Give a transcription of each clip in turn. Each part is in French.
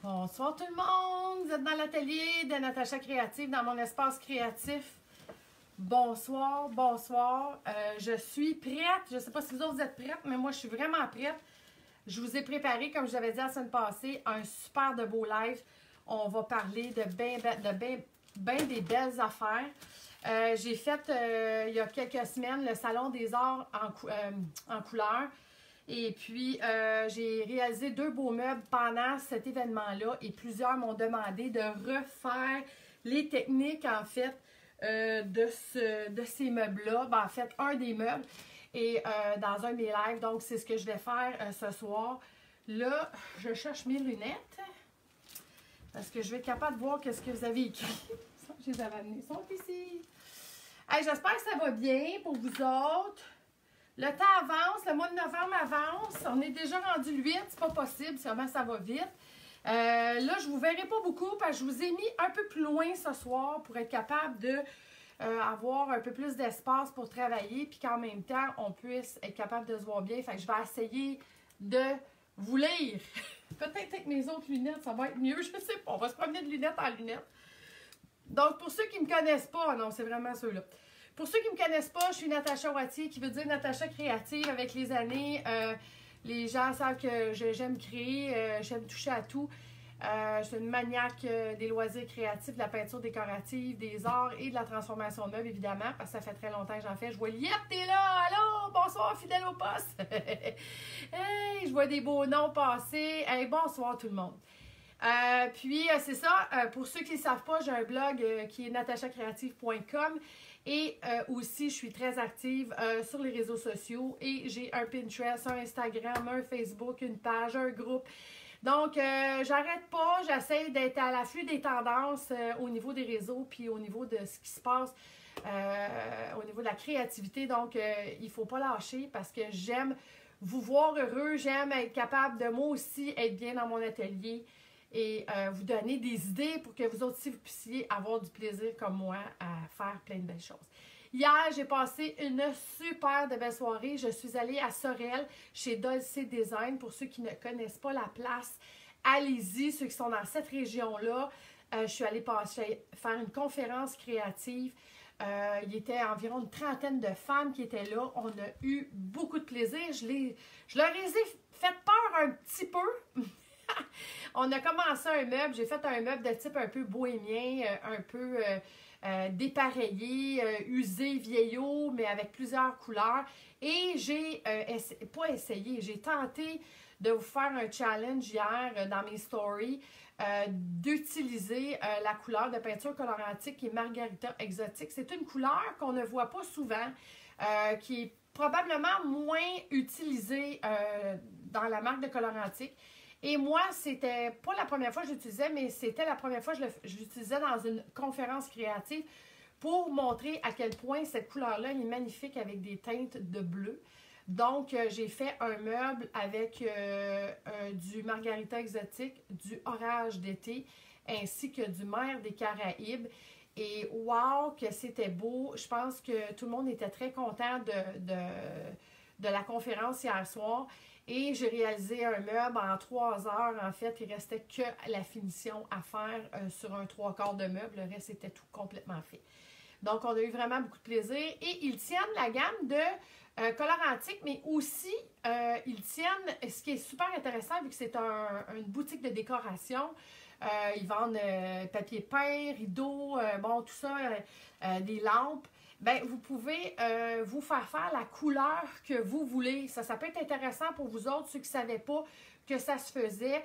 Bonsoir tout le monde, vous êtes dans l'atelier de Natacha Créative, dans mon espace créatif. Bonsoir, bonsoir. Je suis prête, je ne sais pas si vous autres vous êtes prêtes, mais moi je suis vraiment prête. Je vous ai préparé, comme je l'avais dit la semaine passée, un super de beau live. On va parler de bien des belles affaires. J'ai fait, il y a quelques semaines, le Salon des Arts en couleur. Et puis, j'ai réalisé 2 beaux meubles pendant cet événement-là et plusieurs m'ont demandé de refaire les techniques, en fait, de ces meubles-là. Ben, en fait, un des meubles et dans un de mes lives. Donc, c'est ce que je vais faire ce soir. Là, je cherche mes lunettes parce que je vais être capable de voir ce que vous avez écrit. Je les avais amenées. Ils sont ici. Hey, j'espère que ça va bien pour vous autres. Le temps avance, le mois de novembre avance. On est déjà rendu le 8, c'est pas possible, seulement ça va vite. Là, je vous verrai pas beaucoup parce que je vous ai mis un peu plus loin ce soir pour être capable de avoir un peu plus d'espace pour travailler puis qu'en même temps, on puisse être capable de se voir bien. Fait que je vais essayer de vous lire. Peut-être avec mes autres lunettes, ça va être mieux, je sais pas. On va se promener de lunettes en lunettes. Donc, pour ceux qui ne me connaissent pas, non, c'est vraiment ceux-là. Pour ceux qui ne me connaissent pas, je suis Natacha Wattier, qui veut dire Natacha Créative. Avec les années, les gens savent que j'aime créer, j'aime toucher à tout. Je suis une maniaque des loisirs créatifs, de la peinture décorative, des arts et de la transformation de meubles, évidemment, parce que ça fait très longtemps que j'en fais. Je vois Liette, t'es là! Allô! Bonsoir, fidèle au poste! Hey, je vois des beaux noms passer. Hey, bonsoir tout le monde! Puis, c'est ça. Pour ceux qui ne savent pas, j'ai un blog qui est natachacreative.com. Et aussi, je suis très active sur les réseaux sociaux et j'ai un Pinterest, un Instagram, un Facebook, une page, un groupe. Donc, j'arrête pas, j'essaie d'être à l'affût des tendances au niveau des réseaux puis au niveau de ce qui se passe au niveau de la créativité. Donc, il ne faut pas lâcher parce que j'aime vous voir heureux, j'aime être capable de moi aussi être bien dans mon atelier et vous donner des idées pour que vous aussi vous puissiez avoir du plaisir comme moi à faire plein de belles choses. Hier, j'ai passé une super de belle soirée. Je suis allée à Sorel chez Dolce Design. Pour ceux qui ne connaissent pas la place, allez-y, ceux qui sont dans cette région-là. Je suis allée faire une conférence créative. Il y était environ une trentaine de femmes qui étaient là. On a eu beaucoup de plaisir. Je leur ai fait peur un petit peu. On a commencé un meuble, j'ai fait un meuble de type un peu bohémien, un peu dépareillé, usé, vieillot, mais avec plusieurs couleurs. Et j'ai j'ai tenté de vous faire un challenge hier dans mes stories, d'utiliser la couleur de peinture colorantique qui est Margarita Exotique. C'est une couleur qu'on ne voit pas souvent, qui est probablement moins utilisée dans la marque de colorantique. Et moi, c'était pas la première fois que j'utilisais, mais c'était la première fois que je l'utilisais dans une conférence créative pour montrer à quel point cette couleur-là est magnifique avec des teintes de bleu. Donc, j'ai fait un meuble avec du Margarita Exotique, du Orage d'été, ainsi que du Mer des Caraïbes. Et wow, que c'était beau! Je pense que tout le monde était très content de la conférence hier soir. Et j'ai réalisé un meuble en 3 heures. En fait, il ne restait que la finition à faire sur un 3/4 de meuble. Le reste était tout complètement fait. Donc, on a eu vraiment beaucoup de plaisir. Et ils tiennent la gamme de colorantique, mais aussi, ils tiennent, ce qui est super intéressant, vu que c'est une boutique de décoration. Ils vendent papier peint, rideaux, bon, tout ça, des lampes. Bien, vous pouvez vous faire la couleur que vous voulez. Ça peut être intéressant pour vous autres, ceux qui ne savaient pas que ça se faisait.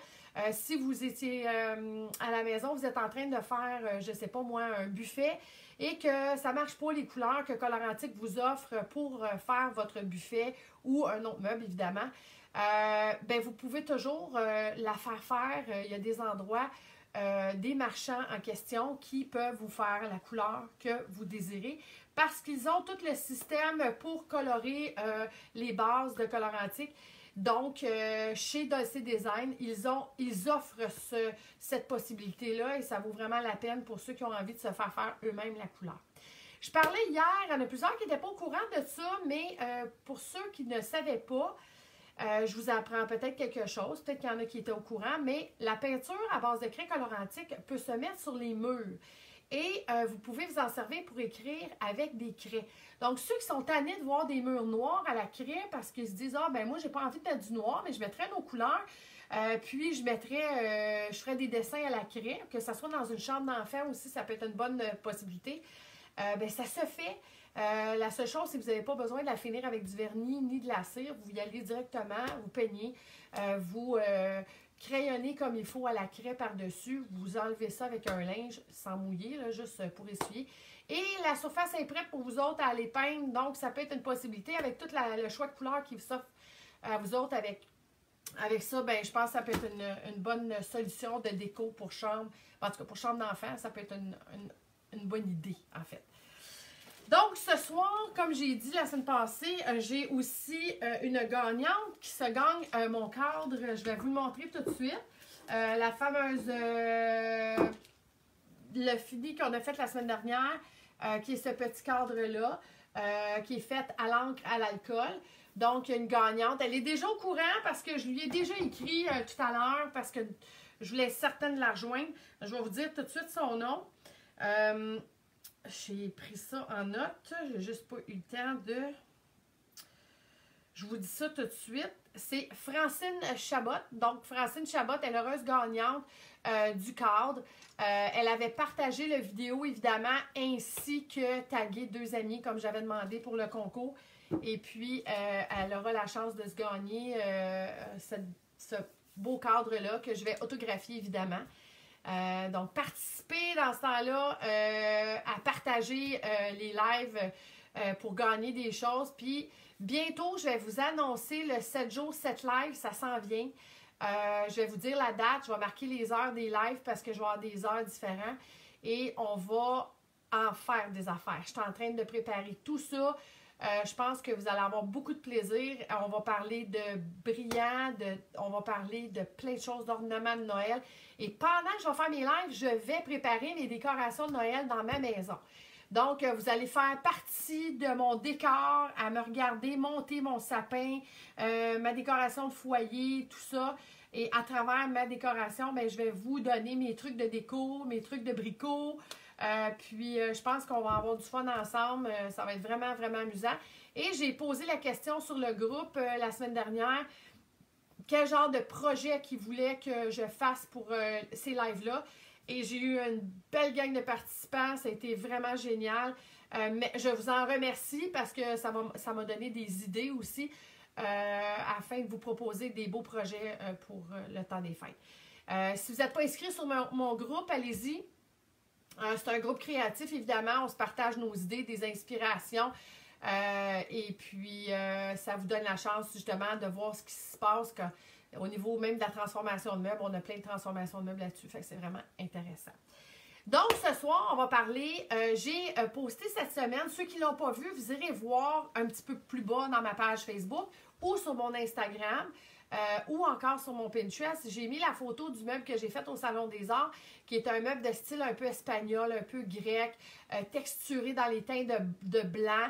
Si vous étiez à la maison, vous êtes en train de faire, je ne sais pas moi, un buffet et que ça ne marche pas les couleurs que Colorantique vous offre pour faire votre buffet ou un autre meuble, évidemment. Ben, vous pouvez toujours la faire. Il y a des endroits, des marchands en question qui peuvent vous faire la couleur que vous désirez parce qu'ils ont tout le système pour colorer les bases de colorantique. Donc, chez Dolce Design, ils offrent cette possibilité-là et ça vaut vraiment la peine pour ceux qui ont envie de se faire eux-mêmes la couleur. Je parlais hier, il y en a plusieurs qui n'étaient pas au courant de ça, mais pour ceux qui ne savaient pas, je vous apprends peut-être quelque chose, peut-être qu'il y en a qui étaient au courant, mais la peinture à base de craie colorantique peut se mettre sur les murs. Et vous pouvez vous en servir pour écrire avec des craies. Donc, ceux qui sont tannés de voir des murs noirs à la craie parce qu'ils se disent « Ah, ben moi, j'ai pas envie de mettre du noir, mais je mettrais nos couleurs. Puis, je ferais des dessins à la craie, que ce soit dans une chambre d'enfant aussi, ça peut être une bonne possibilité. Ben, ça se fait. La seule chose, c'est que vous n'avez pas besoin de la finir avec du vernis ni de la cire. Vous y allez directement, vous peignez, vous crayonnez comme il faut à la craie par-dessus. Vous enlevez ça avec un linge sans mouiller, là, juste pour essuyer. Et la surface est prête pour vous autres à aller peindre. Donc, ça peut être une possibilité avec tout le choix de couleurs qui s'offre à vous autres. Avec ça, ben, je pense que ça peut être une bonne solution de déco pour chambre. En tout cas, pour chambre d'enfant, ça peut être une bonne idée, en fait. Donc, ce soir, comme j'ai dit la semaine passée, j'ai aussi une gagnante qui se gagne mon cadre. Je vais vous le montrer tout de suite. La fameuse, le fini qu'on a fait la semaine dernière, qui est ce petit cadre-là, qui est fait à l'encre à l'alcool. Donc, il y a une gagnante. Elle est déjà au courant parce que je lui ai déjà écrit tout à l'heure parce que je voulais être certaine de la rejoindre. Je vais vous dire tout de suite son nom. J'ai pris ça en note. J'ai juste pas eu le temps de... Je vous dis ça tout de suite. C'est Francine Chabot. Donc, Francine Chabot est l'heureuse gagnante du cadre. Elle avait partagé la vidéo, évidemment, ainsi que tagué 2 amis, comme j'avais demandé pour le concours. Et puis, elle aura la chance de se gagner ce beau cadre-là que je vais autographier, évidemment. Donc, participer dans ce temps-là à partager les lives pour gagner des choses. Puis, bientôt, je vais vous annoncer le 7 jours, 7 lives, ça s'en vient. Je vais vous dire la date, je vais marquer les heures des lives parce que je vais avoir des heures différentes. Et on va en faire des affaires. Je suis en train de préparer tout ça. Je pense que vous allez avoir beaucoup de plaisir. On va parler de brillants, on va parler de plein de choses, d'ornements de Noël. Et pendant que je vais faire mes lives, je vais préparer mes décorations de Noël dans ma maison. Donc, vous allez faire partie de mon décor, à me regarder monter mon sapin, ma décoration de foyer, tout ça. Et à travers ma décoration, ben, je vais vous donner mes trucs de déco, mes trucs de bricot. Puis, je pense qu'on va avoir du fun ensemble. Ça va être vraiment, vraiment amusant. Et j'ai posé la question sur le groupe la semaine dernière. Quel genre de projet qu'ils voulaient que je fasse pour ces lives-là. Et j'ai eu une belle gang de participants. Ça a été vraiment génial. Mais je vous en remercie parce que ça m'a donné des idées aussi afin de vous proposer des beaux projets pour le temps des fêtes. Si vous n'êtes pas inscrit sur mon groupe, allez-y. C'est un groupe créatif, évidemment. On se partage nos idées, des inspirations. Et puis, ça vous donne la chance, justement, de voir ce qui se passe au niveau même de la transformation de meubles. On a plein de transformations de meubles là-dessus. Fait que c'est vraiment intéressant. Donc, ce soir, on va parler. J'ai posté cette semaine. Ceux qui ne l'ont pas vu, vous irez voir un petit peu plus bas dans ma page Facebook ou sur mon Instagram. Ou encore sur mon Pinterest, j'ai mis la photo du meuble que j'ai fait au Salon des Arts, qui est un meuble de style un peu espagnol, un peu grec, texturé dans les teints de blanc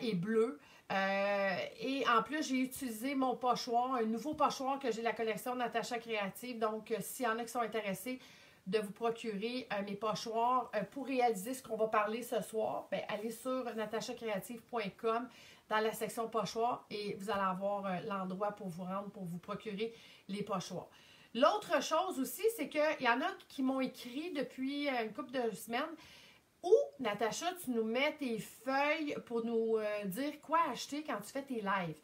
et bleu. Et en plus, j'ai utilisé mon pochoir, un nouveau pochoir que j'ai de la collection Natacha Créative. Donc, s'il y en a qui sont intéressés de vous procurer mes pochoirs pour réaliser ce qu'on va parler ce soir, bien, allez sur natachacreative.com dans la section pochoirs et vous allez avoir l'endroit pour vous rendre, pour vous procurer les pochoirs. L'autre chose aussi, c'est qu'il y en a qui m'ont écrit depuis une couple de semaines où, Natacha, tu nous mets tes feuilles pour nous dire quoi acheter quand tu fais tes lives.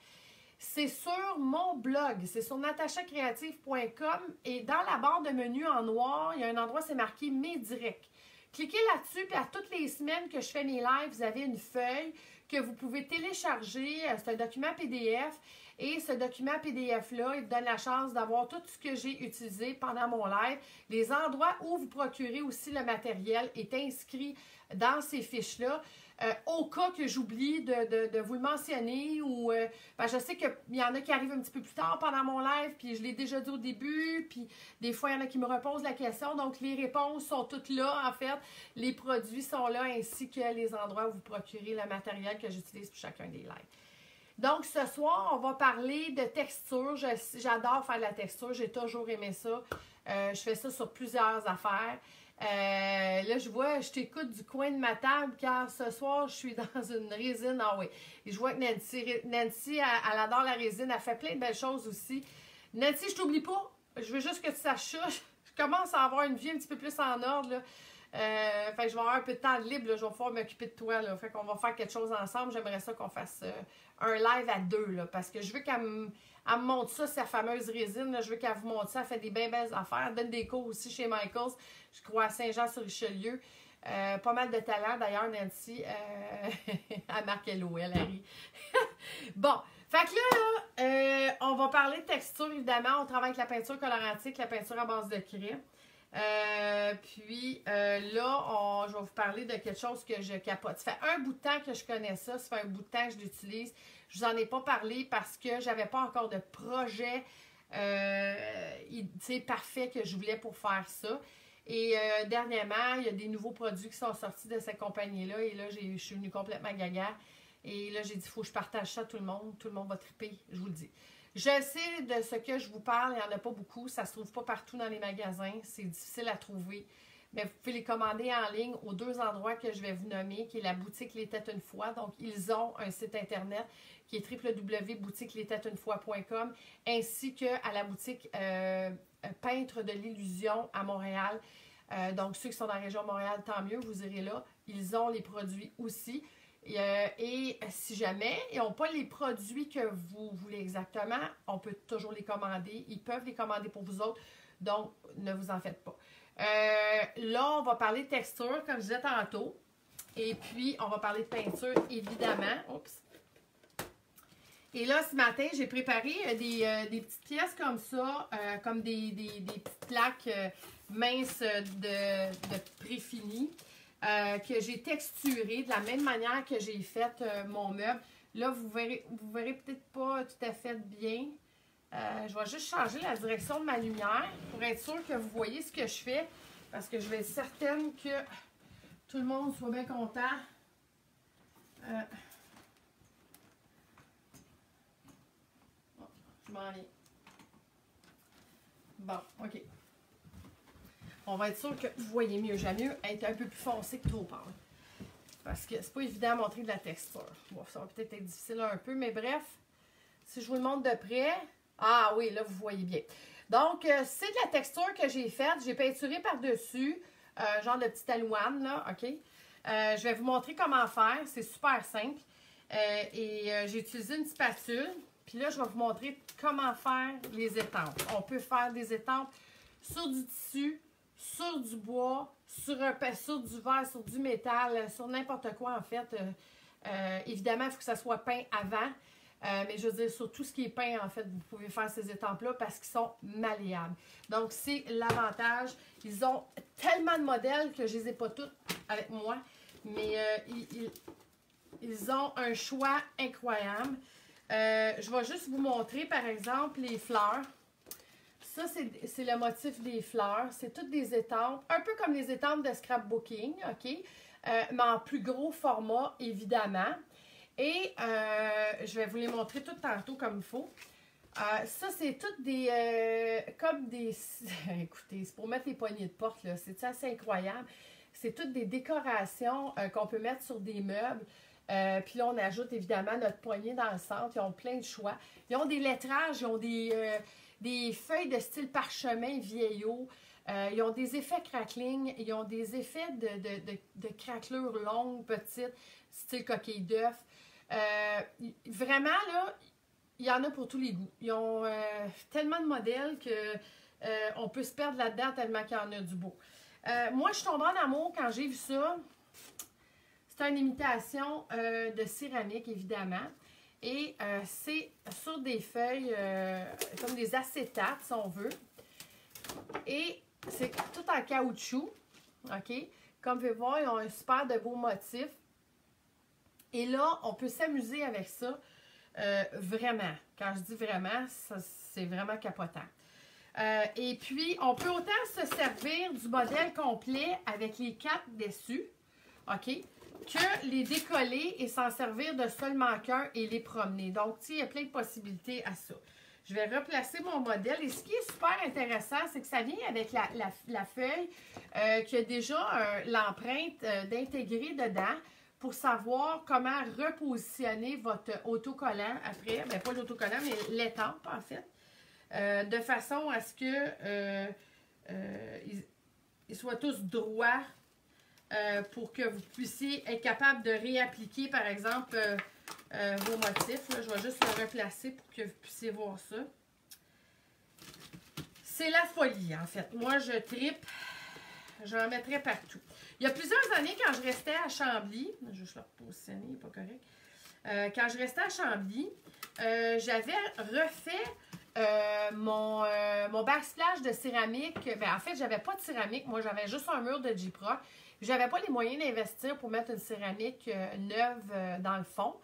C'est sur mon blog, c'est sur natachacreative.com et dans la barre de menu en noir, il y a un endroit, c'est marqué « Mes directs ». Cliquez là-dessus, puis à toutes les semaines que je fais mes lives, vous avez une feuille que vous pouvez télécharger. C'est un document PDF. Et ce document PDF-là, il vous donne la chance d'avoir tout ce que j'ai utilisé pendant mon live. Les endroits où vous procurez aussi le matériel est inscrit dans ces fiches-là. Au cas que j'oublie de vous le mentionner ou ben je sais qu'il y en a qui arrivent un petit peu plus tard pendant mon live, puis je l'ai déjà dit au début, puis des fois il y en a qui me reposent la question, donc les réponses sont toutes là en fait, les produits sont là ainsi que les endroits où vous procurez le matériel que j'utilise pour chacun des lives. Donc, ce soir, on va parler de texture. J'adore faire de la texture. J'ai toujours aimé ça. Je fais ça sur plusieurs affaires. Là, je t'écoute du coin de ma table car ce soir, je suis dans une résine. Ah oui, et je vois que Nancy, elle adore la résine. Elle fait plein de belles choses aussi. Nancy, je t'oublie pas. Je veux juste que tu saches ça. Je commence à avoir une vie un petit peu plus en ordre, là. Fait que je vais avoir un peu de temps libre, là. Je vais pouvoir m'occuper de toi, là. Fait qu'on va faire quelque chose ensemble. J'aimerais ça qu'on fasse un live à deux, là, parce que je veux qu'elle me montre ça, sa fameuse résine, là. Je veux qu'elle vous montre ça. Elle fait des bien belles affaires. Elle donne des cours aussi chez Michaels. Je crois à Saint-Jean-sur-Richelieu. Pas mal de talent, d'ailleurs, Nancy. Elle marque LOL, elle rit. Bon, fait que là, on va parler de texture, évidemment. On travaille avec la peinture colorantique, la peinture à base de craie. Là, je vais vous parler de quelque chose que je capote. Ça fait un bout de temps que je connais ça. Ça fait un bout de temps que je l'utilise. Je vous en ai pas parlé parce que j'avais pas encore de projet parfait que je voulais pour faire ça. Et dernièrement, il y a des nouveaux produits qui sont sortis de cette compagnie-là. Et là, je suis venue complètement gaga. Et là, j'ai dit, il faut que je partage ça à tout le monde. Tout le monde va triper, je vous le dis. Je sais de ce que je vous parle, il n'y en a pas beaucoup. Ça ne se trouve pas partout dans les magasins. C'est difficile à trouver. Mais vous pouvez les commander en ligne aux deux endroits que je vais vous nommer, qui est la boutique L'Était une fois. Donc, ils ont un site internet qui est www.boutiquel'etait-une-fois.com ainsi qu'à la boutique Peintre de l'Illusion à Montréal. Donc, ceux qui sont dans la région de Montréal, tant mieux, vous irez là. Ils ont les produits aussi. Et si jamais ils n'ont pas les produits que vous voulez exactement, on peut toujours les commander. Ils peuvent les commander pour vous autres. Donc, ne vous en faites pas. Là, on va parler de texture, comme je disais tantôt. Et puis, on va parler de peinture, évidemment. Oups. Et là, ce matin, j'ai préparé des petites pièces comme ça, comme des petites plaques minces de pré-fini. Que j'ai texturé de la même manière que j'ai fait mon meuble. Là, vous verrez peut-être pas tout à fait bien. Je vais juste changer la direction de ma lumière pour être sûr que vous voyez ce que je fais. Parce que je vais être certaine que tout le monde soit bien content. Je m'en viens. Bon, OK. On va être sûr que vous voyez mieux. J'aime mieux être un peu plus foncé que trop pâle. Parce que c'est pas évident à montrer de la texture. Bon, ça va peut-être être difficile un peu, mais bref. Si je vous le montre de près. Ah oui, là, vous voyez bien. Donc, c'est de la texture que j'ai faite. J'ai peinturé par-dessus. Genre de petite alouane, là. OK? Je vais vous montrer comment faire. C'est super simple. J'ai utilisé une spatule. Puis là, je vais vous montrer comment faire les étampes. On peut faire des étampes sur du tissu, sur du bois, sur du verre, sur du métal, sur n'importe quoi en fait. Évidemment, il faut que ça soit peint avant. Mais je veux dire, sur tout ce qui est peint, en fait, vous pouvez faire ces étampes-là parce qu'ils sont malléables. Donc, c'est l'avantage. Ils ont tellement de modèles que je ne les ai pas toutes avec moi. Mais ils ont un choix incroyable. Je vais juste vous montrer, par exemple, les fleurs. Ça, c'est le motif des fleurs. C'est toutes des étampes, un peu comme les étampes de scrapbooking, OK? Mais en plus gros format, évidemment. Et je vais vous les montrer tout tantôt comme il faut. Ça, c'est toutes des... comme des... Écoutez, c'est pour mettre les poignées de porte, là. C'est assez incroyable. C'est toutes des décorations qu'on peut mettre sur des meubles. Puis là, on ajoute évidemment notre poignée dans le centre. Ils ont plein de choix. Ils ont des lettrages, ils ont des feuilles de style parchemin vieillot. Ils ont des effets crackling. Ils ont des effets de craquelure longue, petite, style coquille d'œuf. Vraiment, là, il y en a pour tous les goûts. Ils ont tellement de modèles qu'on peut se perdre là-dedans tellement qu'il y en a du beau. Moi, je suis tombée en amour quand j'ai vu ça. C'est une imitation de céramique, évidemment. Et c'est sur des feuilles comme des acétates, si on veut. Et c'est tout en caoutchouc. OK? Comme vous pouvez voir, ils ont un super de beau motif. Et là, on peut s'amuser avec ça. Vraiment. Quand je dis vraiment, c'est vraiment capotant. Et puis, on peut autant se servir du modèle complet avec les 4 dessus. OK? que les décoller et s'en servir de seulement qu'un et les promener. Donc, tu sais, il y a plein de possibilités à ça. Je vais replacer mon modèle. Et ce qui est super intéressant, c'est que ça vient avec la feuille qui a déjà l'empreinte d'intégrer dedans pour savoir comment repositionner votre autocollant après. Bien, pas l'autocollant, mais l'étampe, en fait. De façon à ce que ils soient tous droits pour que vous puissiez être capable de réappliquer, par exemple, vos motifs. Là, je vais juste le replacer pour que vous puissiez voir ça. C'est la folie, en fait. Moi, je tripe. J'en mettrais partout. Il y a plusieurs années, quand je restais à Chambly, je vais juste le repositionner, il n'est pas correct. Quand je restais à Chambly, j'avais refait mon backsplash de céramique. Ben, en fait, j'avais pas de céramique. Moi, j'avais juste un mur de J-Proc. J'avais pas les moyens d'investir pour mettre une céramique neuve dans le fond.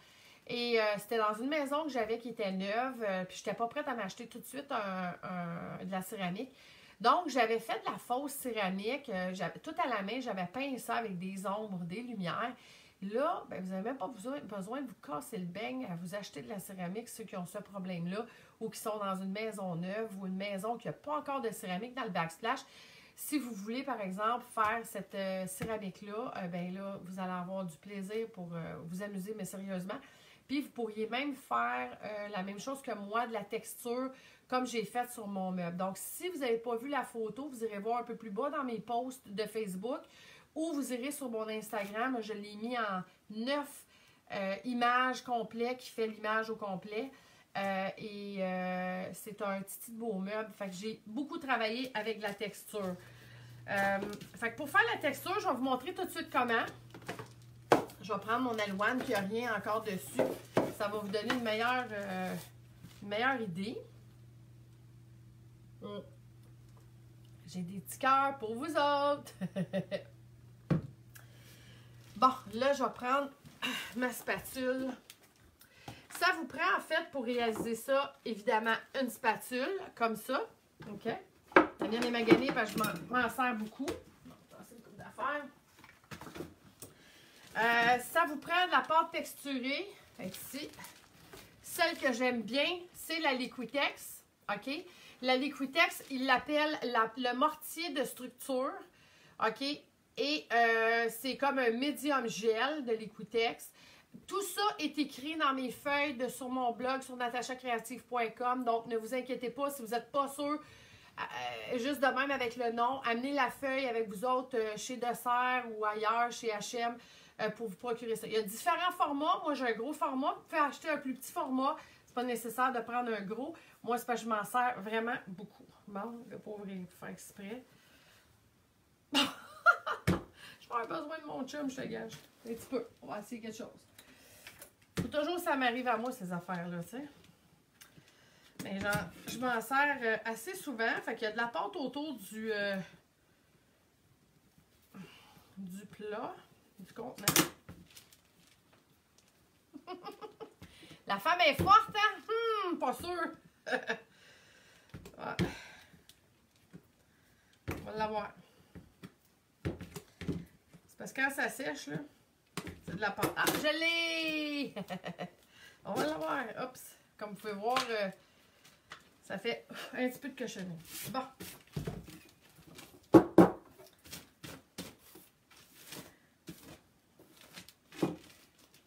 Et c'était dans une maison que j'avais qui était neuve. Puis, je n'étais pas prête à m'acheter tout de suite de la céramique. Donc, j'avais fait de la fausse céramique. Tout à la main, j'avais peint ça avec des ombres, des lumières. Là, ben, vous n'avez même pas besoin de vous casser le beigne à vous acheter de la céramique, ceux qui ont ce problème-là, ou qui sont dans une maison neuve ou une maison qui n'a pas encore de céramique dans le backsplash. Si vous voulez, par exemple, faire cette céramique-là, ben là, vous allez avoir du plaisir pour vous amuser, mais sérieusement. Puis, vous pourriez même faire la même chose que moi, de la texture, comme j'ai fait sur mon meuble. Donc, si vous n'avez pas vu la photo, vous irez voir un peu plus bas dans mes posts de Facebook ou vous irez sur mon Instagram. Je l'ai mis en 9 images complètes qui fait l'image au complet. C'est un petit beau meuble. Fait que j'ai beaucoup travaillé avec la texture. Fait que pour faire la texture, je vais vous montrer tout de suite comment. Je vais prendre mon L1 qui n'a rien encore dessus. Ça va vous donner une meilleure idée. J'ai des petits cœurs pour vous autres. Bon, là, je vais prendre ma spatule. Ça vous prend, en fait, pour réaliser ça, évidemment, une spatule, comme ça. OK? Ça vient démaganer parce que je m'en sers beaucoup. C'est une coupe d'affaires. Ça vous prend de la pâte texturée. Ici. Celle que j'aime bien, c'est la Liquitex. OK? La Liquitex, il l'appelle le mortier de structure. OK? Et c'est comme un médium gel de Liquitex. Tout ça est écrit dans mes feuilles sur mon blog sur natachacreative.com. Donc, ne vous inquiétez pas si vous n'êtes pas sûr. Juste de même avec le nom, amenez la feuille avec vous autres chez Dessert ou ailleurs, chez H&M, pour vous procurer ça. Il y a différents formats. Moi, j'ai un gros format. Vous pouvez acheter un plus petit format. C'est pas nécessaire de prendre un gros. Moi, c'est parce que je m'en sers vraiment beaucoup. Bon, je vais pas ouvrir pour faire exprès. Je vais avoir besoin de mon chum, je te gage. Un petit peu. On va essayer quelque chose. Faut toujours ça m'arrive à moi, ces affaires-là, tu sais. Mais genre, je m'en sers assez souvent. Fait qu'il y a de la pâte autour du plat, du contenant. La femme est forte, hein? Pas sûr. Ouais. On va l'avoir. C'est parce que quand ça sèche, là, c'est de la pâte. Ah, je l'ai! On va l'avoir. Oups. Comme vous pouvez voir, ça fait un petit peu de cochonnerie. Bon.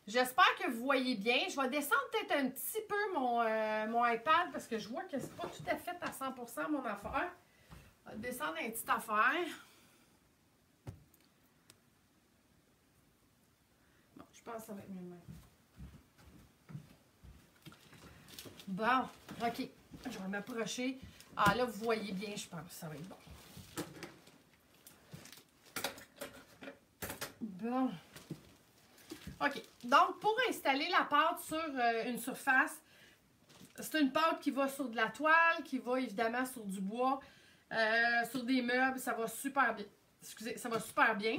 J'espère que vous voyez bien. Je vais descendre peut-être un petit peu mon iPad parce que je vois que c'est pas tout à fait à 100% mon affaire. Je vais descendre une petite affaire. Bon, je pense que ça va être mieux de même. Bon, OK. Je vais m'approcher. Ah, là, vous voyez bien, je pense. Ça va être bon. Bon. OK. Donc, pour installer la pâte sur une surface, c'est une pâte qui va sur de la toile, qui va évidemment sur du bois, sur des meubles. Ça va super bien. Excusez, ça va super bien.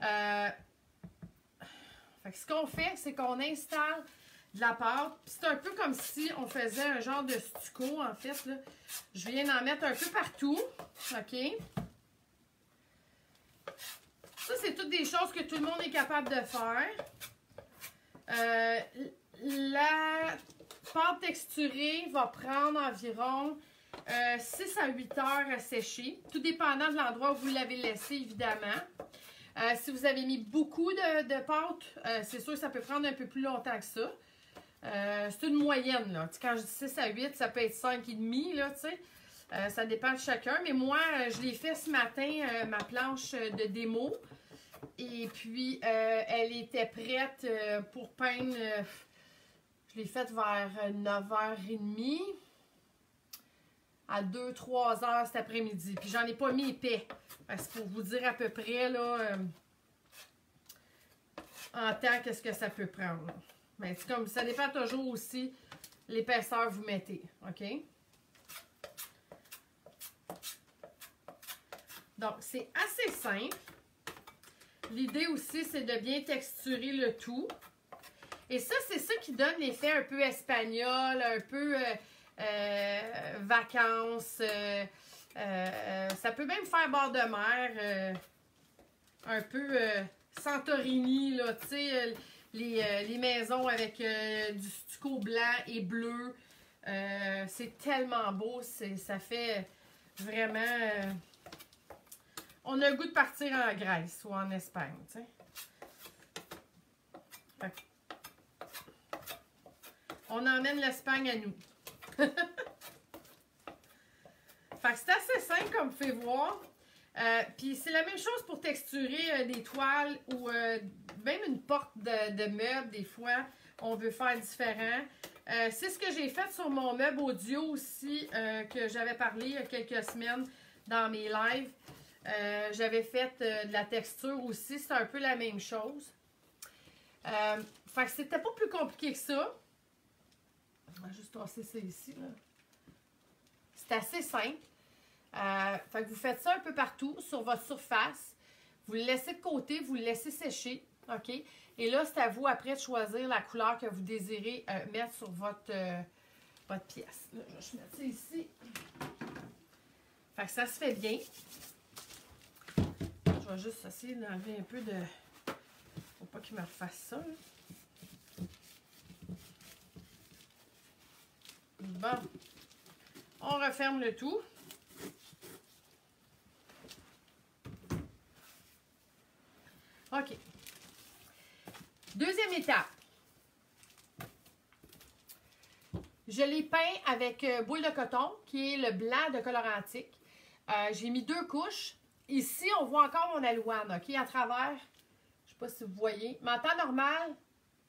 Fait que ce qu'on fait, c'est qu'on installe de la pâte. C'est un peu comme si on faisait un genre de stucco, en fait. Là. Je viens d'en mettre un peu partout. OK? Ça, c'est toutes des choses que tout le monde est capable de faire. La pâte texturée va prendre environ 6 à 8 heures à sécher, tout dépendant de l'endroit où vous l'avez laissé, évidemment. Si vous avez mis beaucoup de pâte, c'est sûr que ça peut prendre un peu plus longtemps que ça. C'est une moyenne, là. Quand je dis 6 à 8, ça peut être 5,5, là, tu sais. Ça dépend de chacun. Mais moi, je l'ai fait ce matin, ma planche de démo. Et puis, elle était prête pour peindre. Je l'ai faite vers 9h30 à 2-3 heures cet après-midi. Puis, j'en ai pas mis épais. Parce que pour vous dire à peu près, là, en temps, qu'est-ce que ça peut prendre. Là. Mais c'est comme, ça dépend toujours aussi l'épaisseur que vous mettez. OK? Donc, c'est assez simple. L'idée aussi, c'est de bien texturer le tout. Et ça, c'est ça qui donne l'effet un peu espagnol, un peu vacances. Ça peut même faire bord de mer, un peu Santorini, là, tu sais, les maisons avec du stucco blanc et bleu. C'est tellement beau, ça fait vraiment... on a le goût de partir en Grèce ou en Espagne, tu sais. On emmène l'Espagne à nous. Fait que c'est assez simple comme vous pouvez voir. Puis c'est la même chose pour texturer des toiles ou même une porte de meubles, des fois, on veut faire différent. C'est ce que j'ai fait sur mon meuble audio aussi, que j'avais parlé il y a quelques semaines dans mes lives. J'avais fait de la texture aussi, c'est un peu la même chose. Fait que c'était pas plus compliqué que ça. On va juste tasser ça ici, là. C'est assez simple. Fait que vous faites ça un peu partout sur votre surface. Vous le laissez de côté, vous le laissez sécher. OK? Et là, c'est à vous après de choisir la couleur que vous désirez mettre sur votre pièce. Là, je vais juste mettre ça ici. Fait que ça se fait bien. Je vais juste essayer d'enlever un peu de... Faut pas qu'il me refasse ça, là. Bon. On referme le tout. OK. Deuxième étape. Je l'ai peint avec boule de coton, qui est le blanc de Colorantique. J'ai mis 2 couches. Ici, on voit encore mon aloane, OK, à travers. Je ne sais pas si vous voyez. Mais en temps normal,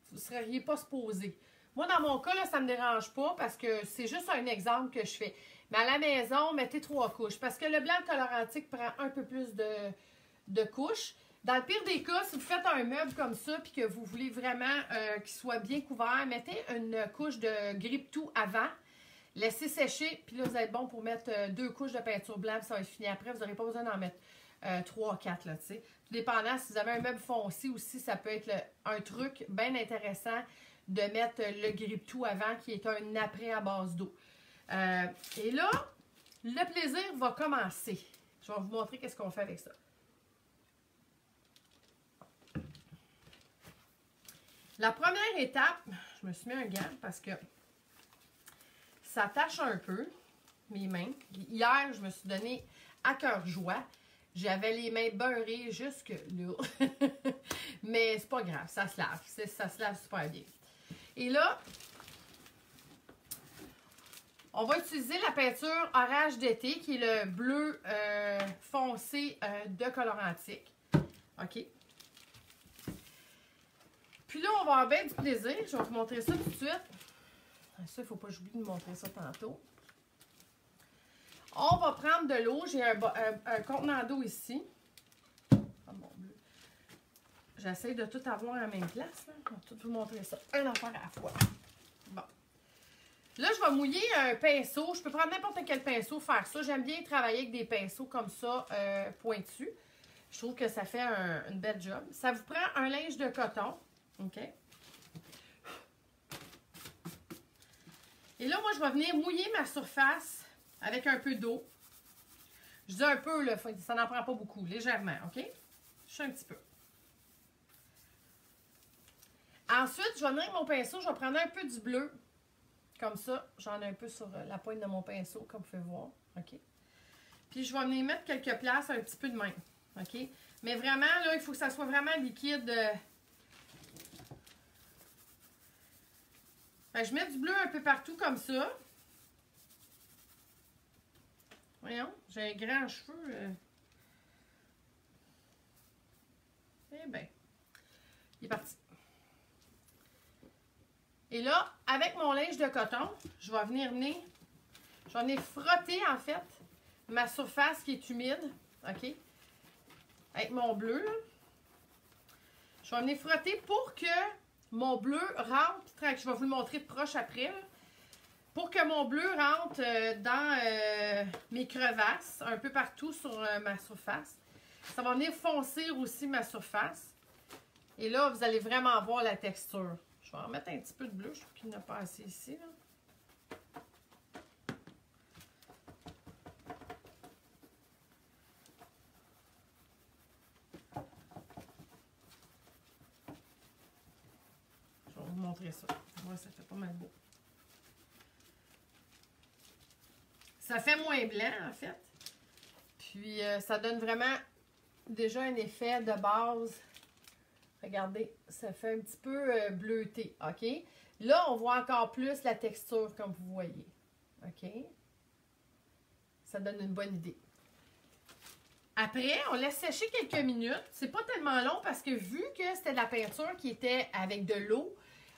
vous ne seriez pas supposé. Moi, dans mon cas, là, ça ne me dérange pas parce que c'est juste un exemple que je fais. Mais à la maison, mettez 3 couches. Parce que le blanc de Colorantique prend un peu plus de couches. Dans le pire des cas, si vous faites un meuble comme ça et que vous voulez vraiment qu'il soit bien couvert, mettez une couche de grippe-tout avant. Laissez sécher, puis là, vous êtes bon pour mettre 2 couches de peinture blanche, ça va être fini après. Vous n'aurez pas besoin d'en mettre 3 4, là, tu sais. Tout dépendant, si vous avez un meuble foncé aussi, ça peut être un truc bien intéressant de mettre le grippe-tout avant, qui est un après à base d'eau. Et là, le plaisir va commencer. Je vais vous montrer qu'est-ce qu'on fait avec ça. La première étape, je me suis mis un gant parce que ça tâche un peu mes mains. Hier, je me suis donné à cœur joie. J'avais les mains beurrées jusque là. Mais c'est pas grave, ça se lave. Ça se lave super bien. Et là, on va utiliser la peinture Orage d'été, qui est le bleu foncé de Colorantique. OK? Puis là, on va avoir bien du plaisir. Je vais vous montrer ça tout de suite. Ça, il ne faut pas que j'oublie de montrer ça tantôt. On va prendre de l'eau. J'ai un contenant d'eau ici. Oh, mon bleu. J'essaie de tout avoir à la même place. Là. Je vais tout vous montrer ça. Un affaire à la fois. Bon. Là, je vais mouiller un pinceau. Je peux prendre n'importe quel pinceau, faire ça. J'aime bien travailler avec des pinceaux comme ça, pointus. Je trouve que ça fait une belle job. Ça vous prend un linge de coton. OK? Et là, moi, je vais venir mouiller ma surface avec un peu d'eau. Je dis un peu, là, ça n'en prend pas beaucoup, légèrement, OK? Je Juste un petit peu. Ensuite, je vais venir avec mon pinceau, je vais prendre un peu du bleu. Comme ça, j'en ai un peu sur la pointe de mon pinceau, comme vous pouvez voir. OK? Puis, je vais venir mettre quelques places un petit peu de même. OK? Mais vraiment, là, il faut que ça soit vraiment liquide. Je mets du bleu un peu partout comme ça. Voyons, j'ai un grand cheveu. Eh bien, il est parti. Et là, avec mon linge de coton, je vais venir frotter, en fait, ma surface qui est humide, OK? Avec mon bleu, là. Je vais venir frotter pour que mon bleu rentre, je vais vous le montrer de proche après, là, pour que mon bleu rentre dans mes crevasses, un peu partout sur ma surface. Ça va venir foncer aussi ma surface. Et là, vous allez vraiment voir la texture. Je vais en mettre un petit peu de bleu, je trouve qu'il n'y en a pas assez ici, là. Je vais vous montrer ça. Moi, ça fait pas mal beau. Ça fait moins blanc, en fait. Puis, ça donne vraiment déjà un effet de base. Regardez, ça fait un petit peu bleuté, OK? Là, on voit encore plus la texture, comme vous voyez. OK? Ça donne une bonne idée. Après, on laisse sécher quelques minutes. C'est pas tellement long parce que vu que c'était de la peinture qui était avec de l'eau,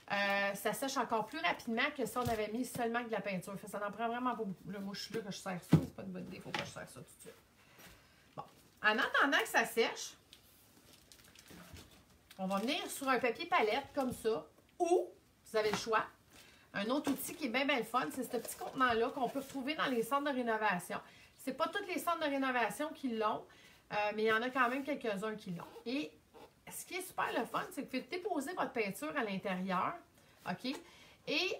ça sèche encore plus rapidement que si on avait mis seulement de la peinture. Ça n'en prend vraiment pas beaucoup. Là, moi, je suis là que je sers ça. C'est pas une bonne idée. Il faut pas que je sers ça tout de suite. Bon. En attendant que ça sèche, on va venir sur un papier palette comme ça. Ou, vous avez le choix, un autre outil qui est bien, bien le fun, c'est ce petit contenant-là qu'on peut retrouver dans les centres de rénovation. C'est pas tous les centres de rénovation qui l'ont, mais il y en a quand même quelques-uns qui l'ont. Et ce qui est super le fun, c'est que vous pouvez déposer votre peinture à l'intérieur, OK? Et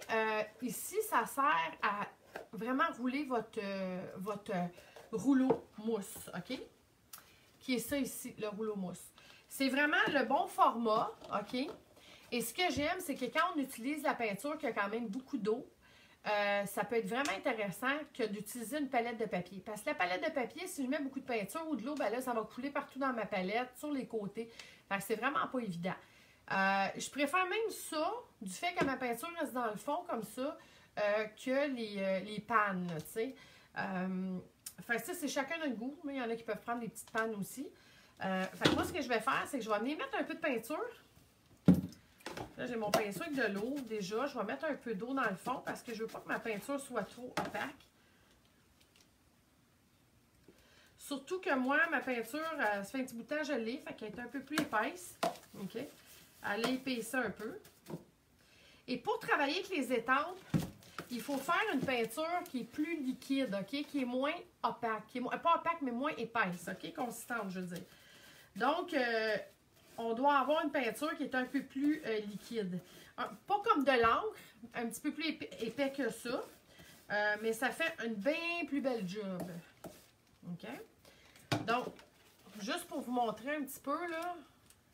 ici, ça sert à vraiment rouler votre rouleau mousse, OK? Qui est ça ici, le rouleau mousse. C'est vraiment le bon format, OK? Et ce que j'aime, c'est que quand on utilise la peinture qui a quand même beaucoup d'eau, ça peut être vraiment intéressant que d'utiliser une palette de papier. Parce que la palette de papier, si je mets beaucoup de peinture ou de l'eau, ben là, ça va couler partout dans ma palette, sur les côtés. Fait que c'est vraiment pas évident. Je préfère même ça, du fait que ma peinture reste dans le fond comme ça, que les pannes, tu sais. Fait que ça, c'est chacun notre goût. Mais il y en a qui peuvent prendre des petites pannes aussi. Fait que moi, ce que je vais faire, c'est que je vais venir mettre un peu de peinture. Là, j'ai mon pinceau avec de l'eau déjà. Je vais mettre un peu d'eau dans le fond parce que je veux pas que ma peinture soit trop opaque. Surtout que moi, ma peinture, ça fait un petit bout de temps que je l'ai, fait qu'elle est un peu plus épaisse. OK? Elle a épaissé un peu. Et pour travailler avec les étampes, il faut faire une peinture qui est plus liquide, OK? Qui est moins opaque. Qui est pas opaque, mais moins épaisse, OK? Consistante, je veux dire. Donc, on doit avoir une peinture qui est un peu plus liquide. Pas comme de l'encre, un petit peu plus épais que ça, mais ça fait une bien plus belle job. OK? Donc, juste pour vous montrer un petit peu, là,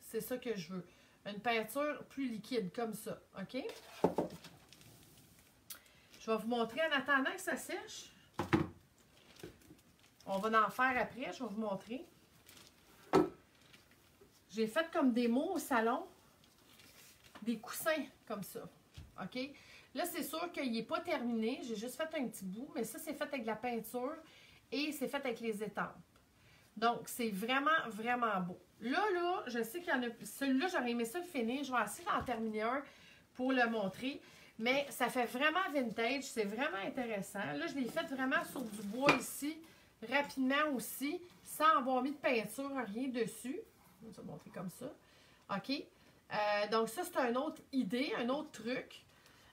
c'est ça que je veux. Une peinture plus liquide, comme ça. OK? Je vais vous montrer en attendant que ça sèche. On va en faire après, je vais vous montrer. J'ai fait comme des mots au salon, des coussins comme ça, OK? Là, c'est sûr qu'il n'est pas terminé, j'ai juste fait un petit bout, mais ça, c'est fait avec de la peinture et c'est fait avec les étampes. Donc, c'est vraiment, vraiment beau. Là, je sais qu'il y en a... Celui-là, j'aurais aimé ça le finir. Je vais essayer d'en terminer un pour le montrer. Mais ça fait vraiment vintage, c'est vraiment intéressant. Là, je l'ai fait vraiment sur du bois ici, rapidement aussi, sans avoir mis de peinture, rien dessus. Je vais montrer comme ça. OK? Donc, ça, c'est une autre idée, un autre truc.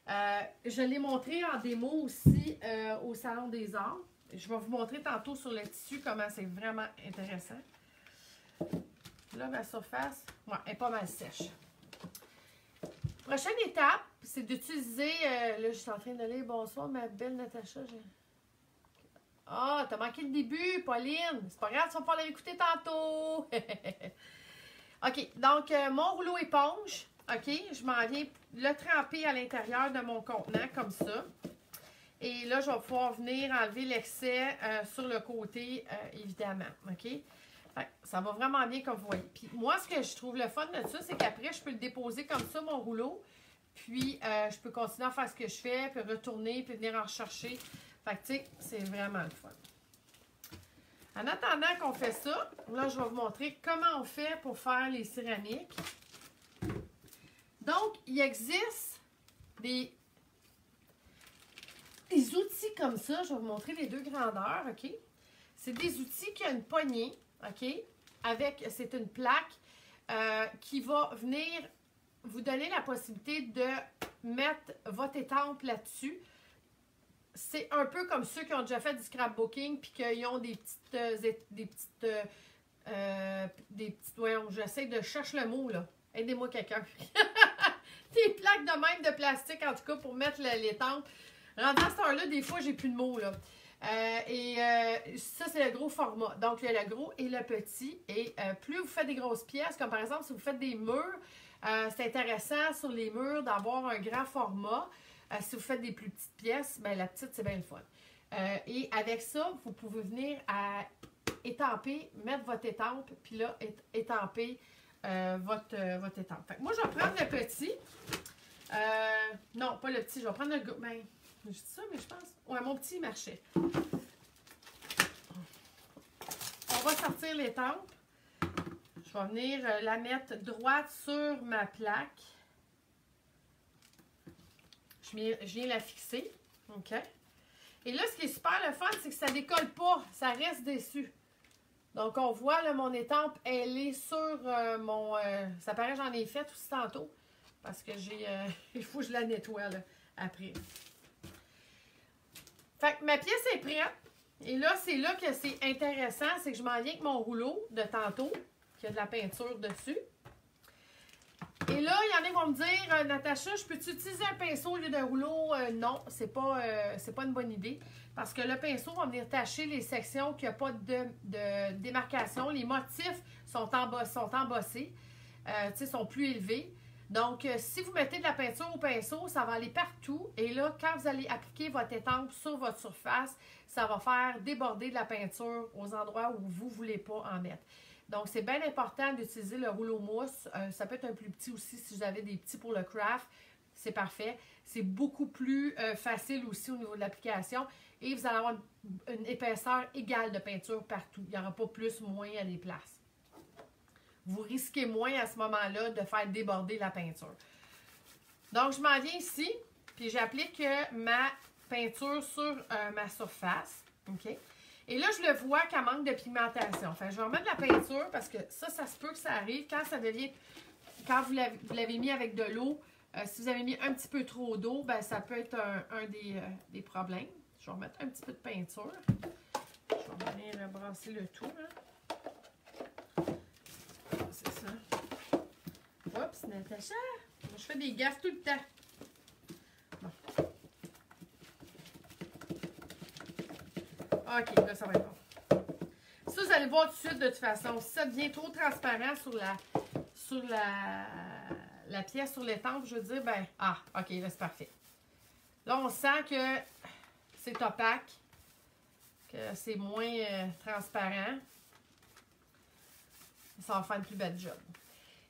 Je l'ai montré en démo aussi au Salon des Arts. Je vais vous montrer tantôt sur le tissu comment c'est vraiment intéressant. Là, ma surface, ouais, elle est pas mal sèche. Prochaine étape, c'est d'utiliser... là, je suis en train de lire. Bonsoir, ma belle Natacha. Ah, t'as manqué le début, Pauline. C'est pas grave, tu vas pouvoir l'écouter tantôt. OK, donc mon rouleau éponge, OK, je m'en viens le tremper à l'intérieur de mon contenant comme ça. Et là, je vais pouvoir venir enlever l'excès sur le côté, évidemment, OK? Fait, ça va vraiment bien comme vous voyez. Puis moi, ce que je trouve le fun de ça, c'est qu'après, je peux le déposer comme ça, mon rouleau. Puis, je peux continuer à faire ce que je fais, puis retourner, puis venir en rechercher. Fait que, tu sais, c'est vraiment le fun. En attendant qu'on fait ça, là, je vais vous montrer comment on fait pour faire les céramiques. Donc, il existe des outils comme ça. Je vais vous montrer les deux grandeurs, OK? C'est des outils qui ont une poignée, OK? C'est une plaque qui va venir vous donner la possibilité de mettre votre étampe là-dessus. C'est un peu comme ceux qui ont déjà fait du scrapbooking puis qui ont des petites voyons, j'essaie de chercher le mot, là. Aidez-moi quelqu'un. Des plaques de même de plastique, en tout cas, pour mettre l'étampe. Rendu à cette heure-là, des fois, j'ai plus de mots, là. Ça, c'est le gros format. Donc, il y a le gros et le petit. Et plus vous faites des grosses pièces, comme par exemple, si vous faites des murs, c'est intéressant sur les murs d'avoir un grand format. Si vous faites des plus petites pièces, ben, la petite, c'est bien le fun. Et avec ça, vous pouvez venir à étamper, mettre votre étampe, puis là, étamper votre étampe. Fait que moi, je vais prendre le petit. Non, pas le petit, je vais prendre le gros. Ben, je dis ça, mais je pense. Ouais, mon petit marchait. On va sortir l'étampe. Je vais venir la mettre droite sur ma plaque. Je viens la fixer. OK? Et là, ce qui est super le fun, c'est que ça ne décolle pas. Ça reste dessus. Donc, on voit, là, mon étampe, elle est sur mon... ça paraît, j'en ai fait aussi tantôt. Parce que j'ai... il faut que je la nettoie, là, après. Fait que ma pièce est prête. Et là, c'est là que c'est intéressant. C'est que je m'en viens avec mon rouleau de tantôt, qui a de la peinture dessus. Et là, il y en a qui vont me dire, Natacha, je peux-tu utiliser un pinceau au lieu d'un rouleau? Non, c'est pas une bonne idée. Parce que le pinceau va venir tacher les sections qui n'ont pas de démarcation. Les motifs sont embossés, sont plus élevés. Donc, si vous mettez de la peinture au pinceau, ça va aller partout. Et là, quand vous allez appliquer votre étampe sur votre surface, ça va faire déborder de la peinture aux endroits où vous ne voulez pas en mettre. Donc, c'est bien important d'utiliser le rouleau mousse. Ça peut être un plus petit aussi si vous avez des petits pour le craft. C'est parfait. C'est beaucoup plus facile aussi au niveau de l'application. Et vous allez avoir une épaisseur égale de peinture partout. Il n'y aura pas plus ou moins à des places. Vous risquez moins à ce moment-là de faire déborder la peinture. Donc, je m'en viens ici. Puis, j'applique ma peinture sur ma surface. OK? Et là, je le vois qu'elle manque de pigmentation. Enfin, je vais remettre de la peinture parce que ça se peut que ça arrive. Quand ça devient, quand vous l'avez mis avec de l'eau, si vous avez mis un petit peu trop d'eau, ben ça peut être un des problèmes. Je vais remettre un petit peu de peinture. Je vais venir brasser le tout, là. C'est ça. Oups, Natacha! Je fais des gaffes tout le temps. Bon. OK, là, ça va être bon. Ça, vous allez voir tout de suite, de toute façon. Si ça devient trop transparent sur la pièce, sur l'étampe, je veux dire, ben, OK, là, c'est parfait. Là, on sent que c'est opaque, que c'est moins transparent. Ça va faire une plus belle job. Il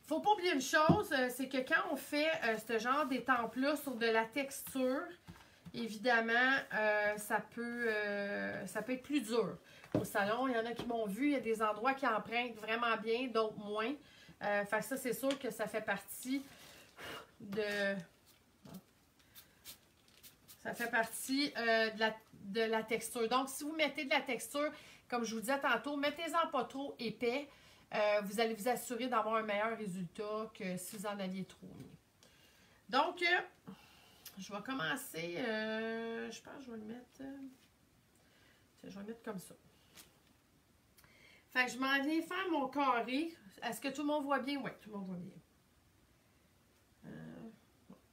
ne faut pas oublier une chose, c'est que quand on fait ce genre d'étampe-là sur de la texture, évidemment, ça peut être plus dur. Au salon, il y en a qui m'ont vu, il y a des endroits qui empruntent vraiment bien, d'autres moins. Fait que ça, c'est sûr que ça fait partie de... Ça fait partie de la texture. Donc, si vous mettez de la texture, comme je vous disais tantôt, mettez-en pas trop épais. Vous allez vous assurer d'avoir un meilleur résultat que si vous en aviez trop mis. Donc, je vais commencer, je pense que je vais le mettre, je vais le mettre comme ça. Fait que je m'en viens faire mon carré. Est-ce que tout le monde voit bien? Oui, tout le monde voit bien.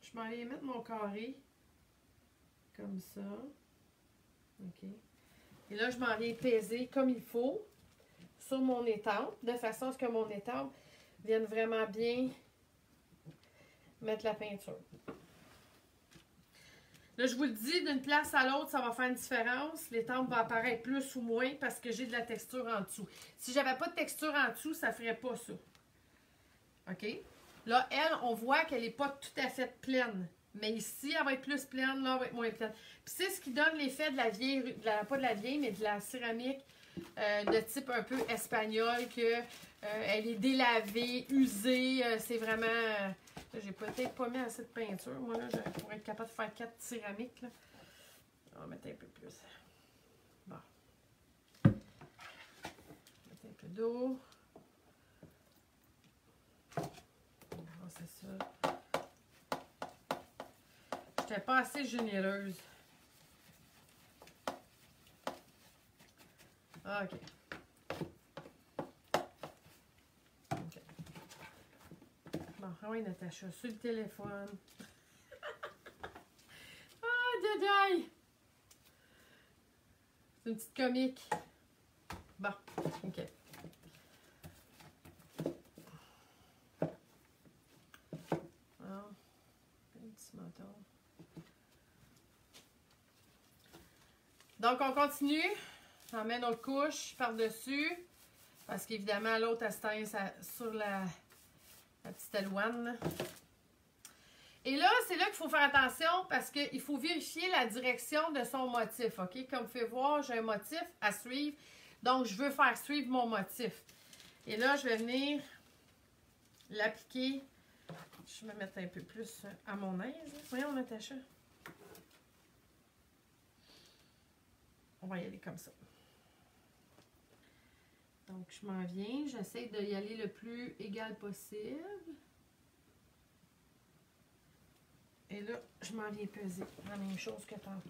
Je m'en viens mettre mon carré comme ça. OK. Et là, je m'en viens peser comme il faut sur mon étampe, de façon à ce que mon étampe viennent vraiment bien mettre la peinture. Là, je vous le dis, d'une place à l'autre, ça va faire une différence. L'étampe va apparaître plus ou moins parce que j'ai de la texture en dessous. Si j'avais pas de texture en dessous, ça ferait pas ça. OK? Là, elle, on voit qu'elle n'est pas tout à fait pleine. Mais ici, elle va être plus pleine, là, elle va être moins pleine. Puis c'est ce qui donne l'effet de la vieille, pas de la vieille, mais de la céramique de type un peu espagnol, que elle est délavée, usée. C'est vraiment... j'ai peut-être pas mis assez de peinture. Moi, là, pour être capable de faire 4 céramiques, là. On va mettre un peu plus. Bon. Mettre un peu d'eau. C'est ça. J'étais pas assez généreuse. OK. OK. Bon, ah oui, Natacha, sur le téléphone. Ah, aïe! C'est une petite comique. Bon, OK. Donc, on continue. On met notre couche par-dessus. Parce qu'évidemment, l'autre, elle se teint sur la petite alouane. Et là, c'est là qu'il faut faire attention parce qu'il faut vérifier la direction de son motif. OK? Comme vous pouvez voir, j'ai un motif à suivre. Donc, je veux faire suivre mon motif. Et là, je vais venir l'appliquer. Je vais me mettre un peu plus à mon aise. Voyons, Natacha. On va y aller comme ça. Donc, je m'en viens. J'essaie d'y aller le plus égal possible. Et là, je m'en viens peser la même chose que tantôt.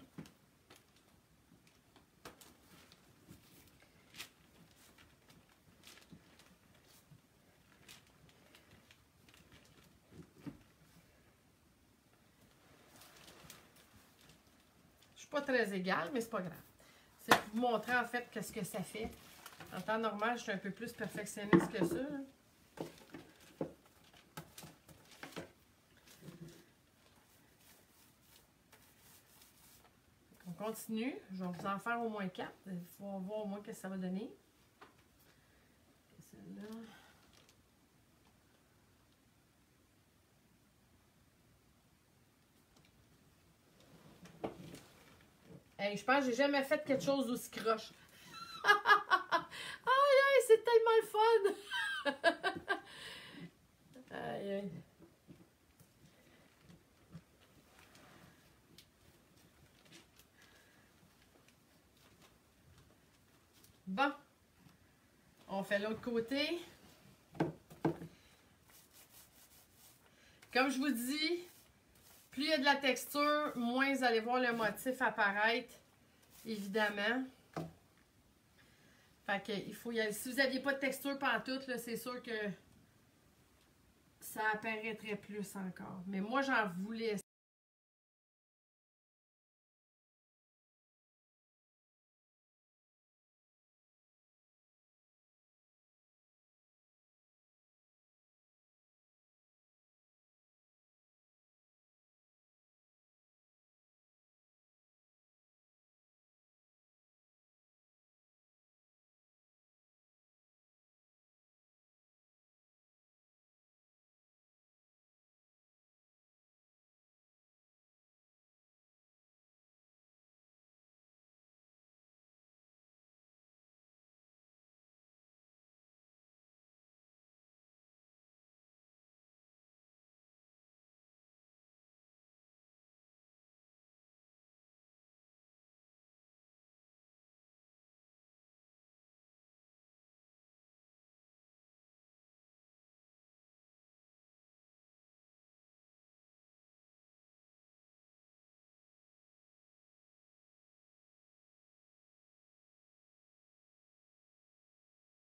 Je suis pas très égale, mais c'est pas grave. C'est pour vous montrer en fait qu'est-ce que ça fait. En temps normal, je suis un peu plus perfectionniste que ça. On continue. Je vais vous en faire au moins 4. Il faut voir au moins ce que ça va donner. Celle-là. Hey, je pense que j'ai jamais fait quelque chose d'aussi croche. Aïe, aïe, c'est tellement le fun! Aïe, aïe. Bon. On fait l'autre côté. Comme je vous dis, plus il y a de la texture, moins vous allez voir le motif apparaître, évidemment. Fait que il faut y aller. Si vous n'aviez pas de texture pantoute, là, c'est sûr que ça apparaîtrait plus encore. Mais moi, j'en voulais.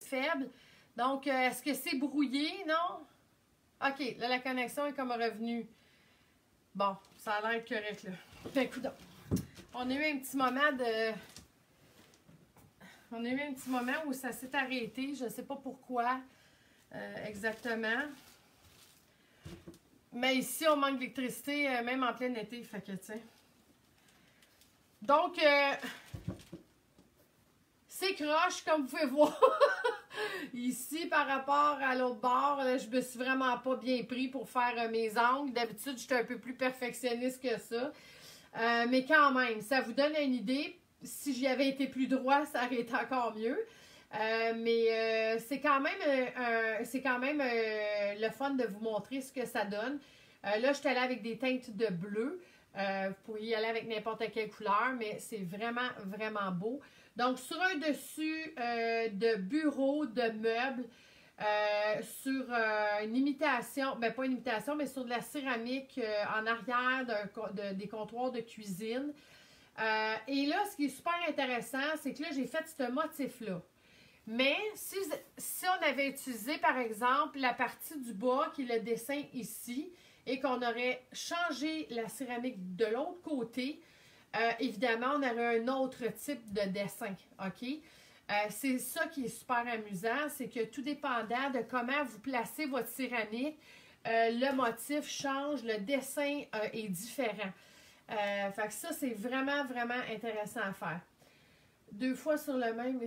Faible. Donc, est-ce que c'est brouillé? Non? OK, là, la connexion est comme revenue. Bon, ça a l'air correct, là. Ben, coudonc. On a eu un petit moment de... On a eu un petit moment où ça s'est arrêté. Je ne sais pas pourquoi. Exactement. Mais ici, on manque d'électricité, même en plein été, fait que, tu sais. Donc, c'est croche, comme vous pouvez voir. Ici, par rapport à l'autre bord, je me suis vraiment pas bien pris pour faire mes angles. D'habitude, j'étais un peu plus perfectionniste que ça. Mais quand même, ça vous donne une idée. Si j'y avais été plus droit, ça aurait été encore mieux. Mais c'est quand même, le fun de vous montrer ce que ça donne. Là, je suis allée avec des teintes de bleu. Vous pourriez y aller avec n'importe quelle couleur, mais c'est vraiment, vraiment beau. Donc, sur un dessus de bureau, de meubles, sur une imitation, ben pas une imitation, mais sur de la céramique en arrière des comptoirs de cuisine. Et là, ce qui est super intéressant, c'est que là, j'ai fait ce motif-là. Mais si on avait utilisé, par exemple, la partie du bas, qui est le dessin ici, et qu'on aurait changé la céramique de l'autre côté, évidemment, on aurait un autre type de dessin, OK? C'est ça qui est super amusant, c'est que tout dépendant de comment vous placez votre céramique, le motif change, le dessin est différent. Fait que ça, c'est vraiment, vraiment intéressant à faire. 2 fois sur le même,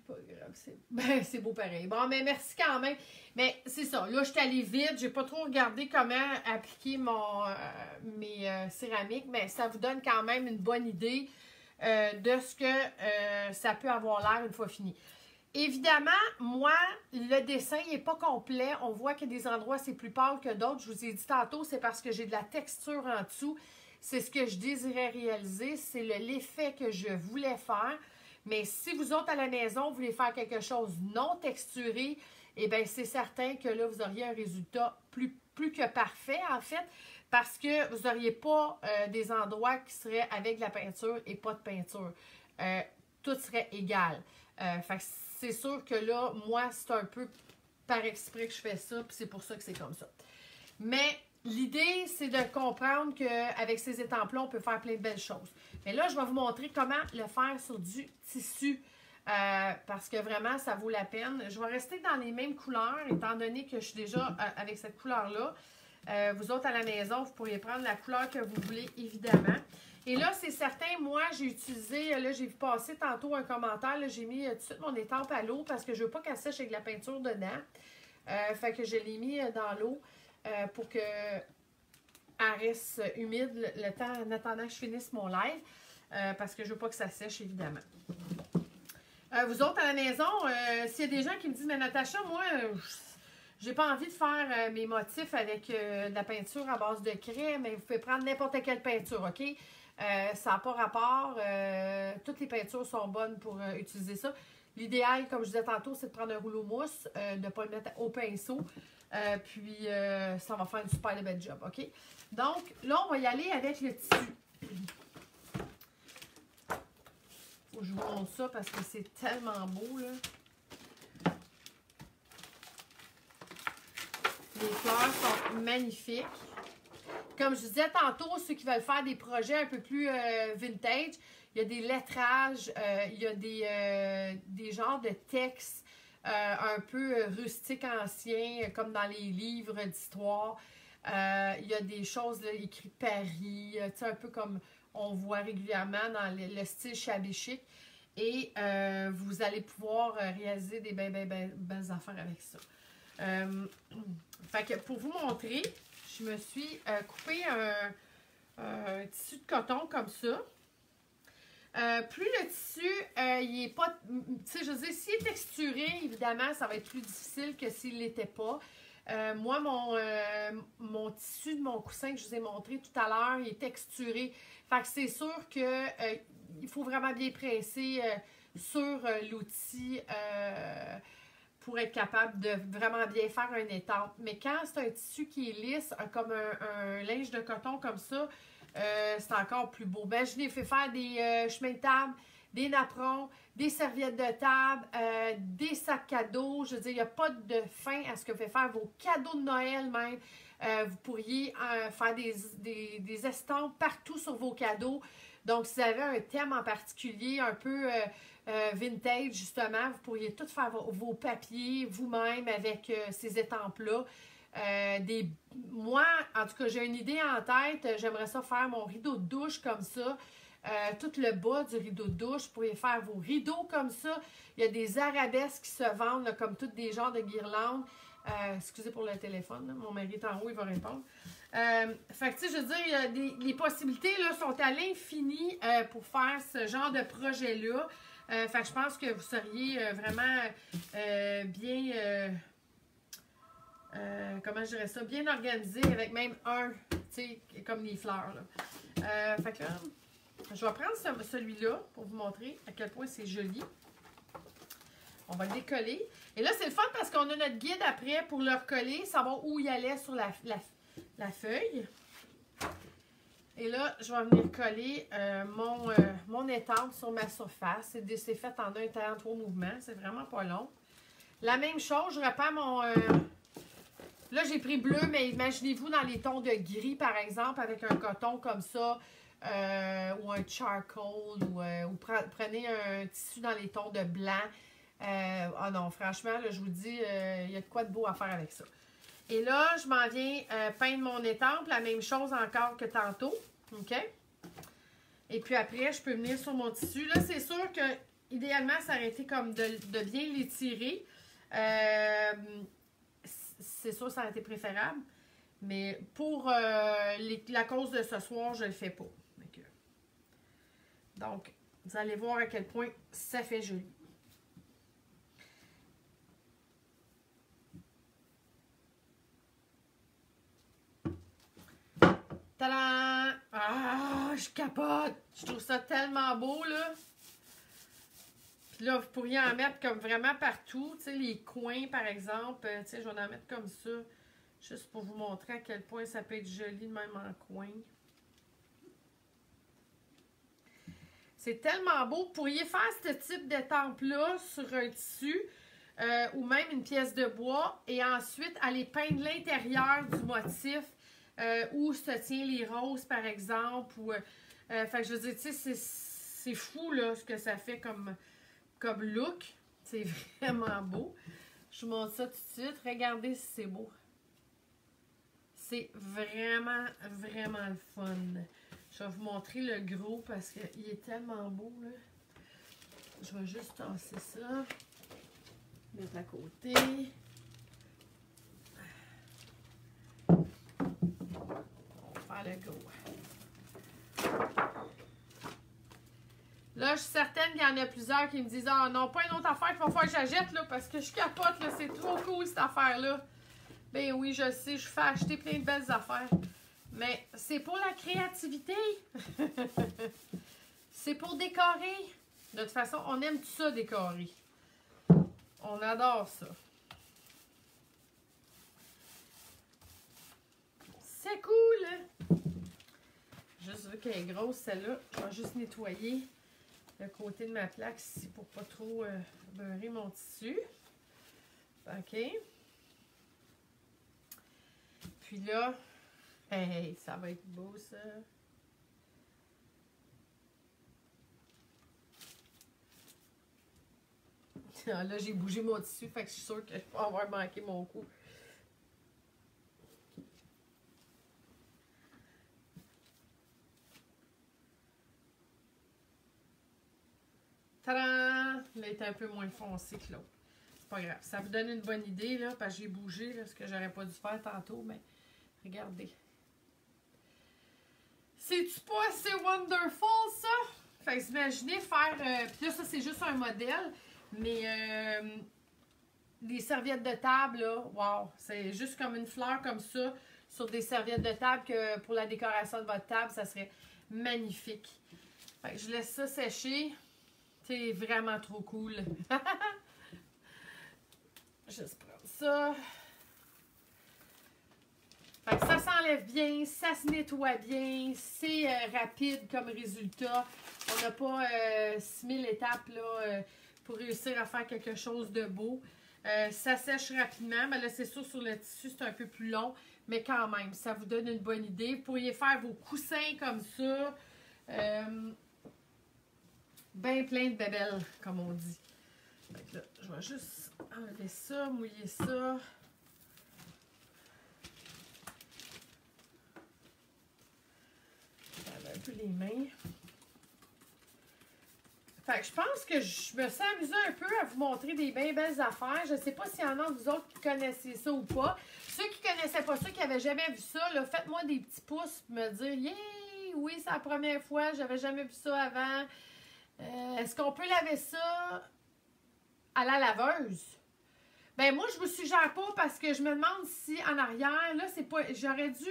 pas grave, c'est beau pareil. Bon, mais merci quand même. Mais c'est ça, là, je suis allée vite, j'ai pas trop regardé comment appliquer mes céramiques, mais ça vous donne quand même une bonne idée de ce que ça peut avoir l'air une fois fini. Évidemment, moi, le dessin n'est pas complet. On voit que des endroits, c'est plus pâle que d'autres. Je vous ai dit tantôt, c'est parce que j'ai de la texture en dessous. C'est ce que je désirais réaliser. C'est l'effet que je voulais faire. Mais si vous autres à la maison, vous voulez faire quelque chose non texturé, eh bien, c'est certain que là, vous auriez un résultat plus que parfait, en fait, parce que vous n'auriez pas des endroits qui seraient avec de la peinture et pas de peinture. Tout serait égal. Fait que c'est sûr que là, moi, c'est un peu par exprès que je fais ça, puis c'est pour ça que c'est comme ça. Mais l'idée, c'est de comprendre qu'avec ces étampes-là, on peut faire plein de belles choses. Mais là, je vais vous montrer comment le faire sur du tissu, parce que vraiment, ça vaut la peine. Je vais rester dans les mêmes couleurs, étant donné que je suis déjà avec cette couleur-là. Vous autres, à la maison, vous pourriez prendre la couleur que vous voulez, évidemment. Et là, c'est certain, moi, j'ai utilisé, là, j'ai vu passer tantôt un commentaire, là, j'ai mis tout de suite mon étampe à l'eau parce que je ne veux pas qu'elle sèche avec de la peinture dedans. Fait que je l'ai mis dans l'eau pour qu'elle reste humide le temps en attendant que je finisse mon live parce que je ne veux pas que ça sèche, évidemment. Vous autres, à la maison, s'il y a des gens qui me disent « Mais Natacha, moi, j'ai pas envie de faire mes motifs avec de la peinture à base de craie, mais vous pouvez prendre n'importe quelle peinture, OK? Ça n'a pas rapport. Toutes les peintures sont bonnes pour utiliser ça. L'idéal, comme je disais tantôt, c'est de prendre un rouleau mousse, de ne pas le mettre au pinceau. Puis, ça va faire une super belle job, OK? Donc, là, on va y aller avec le tissu. Faut que je vous montre ça parce que c'est tellement beau, là. Les fleurs sont magnifiques. Comme je disais tantôt, ceux qui veulent faire des projets un peu plus vintage, il y a des lettrages, il y a des genres de textes un peu rustiques anciens, comme dans les livres d'histoire. Il y a des choses là, écrites Paris, un peu comme on voit régulièrement dans le style shabby chic. Et vous allez pouvoir réaliser des belles affaires avec ça. Fait que pour vous montrer, je me suis coupé un tissu de coton comme ça. Plus le tissu, il est pas, tu sais, je veux dire, s'il est texturé, évidemment, ça va être plus difficile que s'il l'était pas. Moi, mon tissu de mon coussin que je vous ai montré tout à l'heure, il est texturé. Fait que c'est sûr que il faut vraiment bien presser sur l'outil pour être capable de vraiment bien faire un étampe. Mais quand c'est un tissu qui est lisse, comme un linge de coton comme ça, c'est encore plus beau. Ben, je l'ai fait faire des chemins de table, des napperons, des serviettes de table, des sacs cadeaux. Je veux dire, il n'y a pas de fin à ce que vous pouvez faire. Vos cadeaux de Noël même. Vous pourriez faire des estampes partout sur vos cadeaux. Donc, si vous avez un thème en particulier, un peu vintage, justement. Vous pourriez tout faire vos papiers vous-même avec ces étampes-là. Moi, en tout cas, j'ai une idée en tête. J'aimerais ça faire mon rideau de douche comme ça. Tout le bas du rideau de douche. Vous pourriez faire vos rideaux comme ça. Il y a des arabesques qui se vendent, là, comme toutes des genres de guirlandes. Excusez pour le téléphone, là. Mon mari est en haut, il va répondre. Fait que, tu sais, je veux dire, les possibilités là, sont à l'infini pour faire ce genre de projet-là. Fait que je pense que vous seriez vraiment bien, comment je dirais ça, bien organisé avec même un, tu sais, comme les fleurs. Là. Fait que là, je vais prendre celui-là pour vous montrer à quel point c'est joli. On va le décoller. Et là, c'est le fun parce qu'on a notre guide après pour le recoller, savoir où il allait sur la feuille. Et là, je vais venir coller mon étampe sur ma surface. C'est fait en un temps, 3 mouvements. C'est vraiment pas long. La même chose, je repars mon... là, j'ai pris bleu, mais imaginez-vous dans les tons de gris, par exemple, avec un coton comme ça, ou un charcoal, ou prenez un tissu dans les tons de blanc. Ah non, franchement, là, je vous dis, il y a de quoi de beau à faire avec ça. Et là, je m'en viens peindre mon étampe, la même chose encore que tantôt. OK? Et puis après, je peux venir sur mon tissu. Là, c'est sûr que, idéalement, ça aurait été comme de bien l'étirer. C'est sûr que ça aurait été préférable. Mais pour la cause de ce soir, je ne le fais pas. Donc, vous allez voir à quel point ça fait joli. Tadam! Ah, je capote! Je trouve ça tellement beau, là. Puis là, vous pourriez en mettre comme vraiment partout. Tu sais, les coins, par exemple. Tu sais, je vais en mettre comme ça. Juste pour vous montrer à quel point ça peut être joli, même en coin. C'est tellement beau. Vous pourriez faire ce type d'étampe-là sur un tissu. Ou même une pièce de bois. Et ensuite, aller peindre l'intérieur du motif. Où se tient les roses, par exemple. Ou, fait que je veux dire, tu sais, c'est fou, là, ce que ça fait comme look. C'est vraiment beau. Je vous montre ça tout de suite. Regardez si c'est beau. C'est vraiment, vraiment le fun. Je vais vous montrer le gros parce qu'il est tellement beau, là. Je vais juste tasser ça. Mettre à côté. Le go. Là, je suis certaine qu'il y en a plusieurs qui me disent « Ah non, pas une autre affaire qu'il va falloir que j'achète là, parce que je capote, là, c'est trop cool cette affaire-là. » Ben oui, je sais, je fais acheter plein de belles affaires. Mais c'est pour la créativité. C'est pour décorer. De toute façon, on aime tout ça décorer. On adore ça. C'est cool, hein? Juste vu qu'elle est grosse, celle-là, je vais juste nettoyer le côté de ma plaque ici pour pas trop beurrer mon tissu. OK. Puis là, hey, ça va être beau, ça. Là, j'ai bougé mon tissu, fait que je suis sûre que je vais avoir manqué mon coup. Tadam! Là, il est un peu moins foncé que l'autre. C'est pas grave. Ça vous donne une bonne idée, là, parce que j'ai bougé, là, ce que j'aurais pas dû faire tantôt, mais regardez. C'est-tu pas assez wonderful, ça? Fait que imaginez faire... puis là, ça, c'est juste un modèle, mais des serviettes de table, là, wow! C'est juste comme une fleur comme ça, sur des serviettes de table, que pour la décoration de votre table, ça serait magnifique. Fait que je laisse ça sécher. C'est vraiment trop cool. Juste prendre ça. Fait que ça s'enlève bien, ça se nettoie bien, c'est rapide comme résultat. On n'a pas 6000 étapes là, pour réussir à faire quelque chose de beau. Ça sèche rapidement, mais là c'est sûr sur le tissu c'est un peu plus long, mais quand même, ça vous donne une bonne idée. Vous pourriez faire vos coussins comme ça. bien plein de bébelles, comme on dit. Fait que là, je vais juste enlever ça, mouiller ça. Un peu les mains. Fait que je pense que je me suis amusée un peu à vous montrer des bien belles affaires. Je ne sais pas s'il y en a de vous autres qui connaissez ça ou pas. Ceux qui ne connaissaient pas ça, qui n'avaient jamais vu ça, faites-moi des petits pouces pour me dire « Yeah! Oui, c'est la première fois, j'avais jamais vu ça avant. Est-ce qu'on peut laver ça à la laveuse? » Ben moi, je vous suggère pas parce que je me demande si en arrière, là, c'est pas. J'aurais dû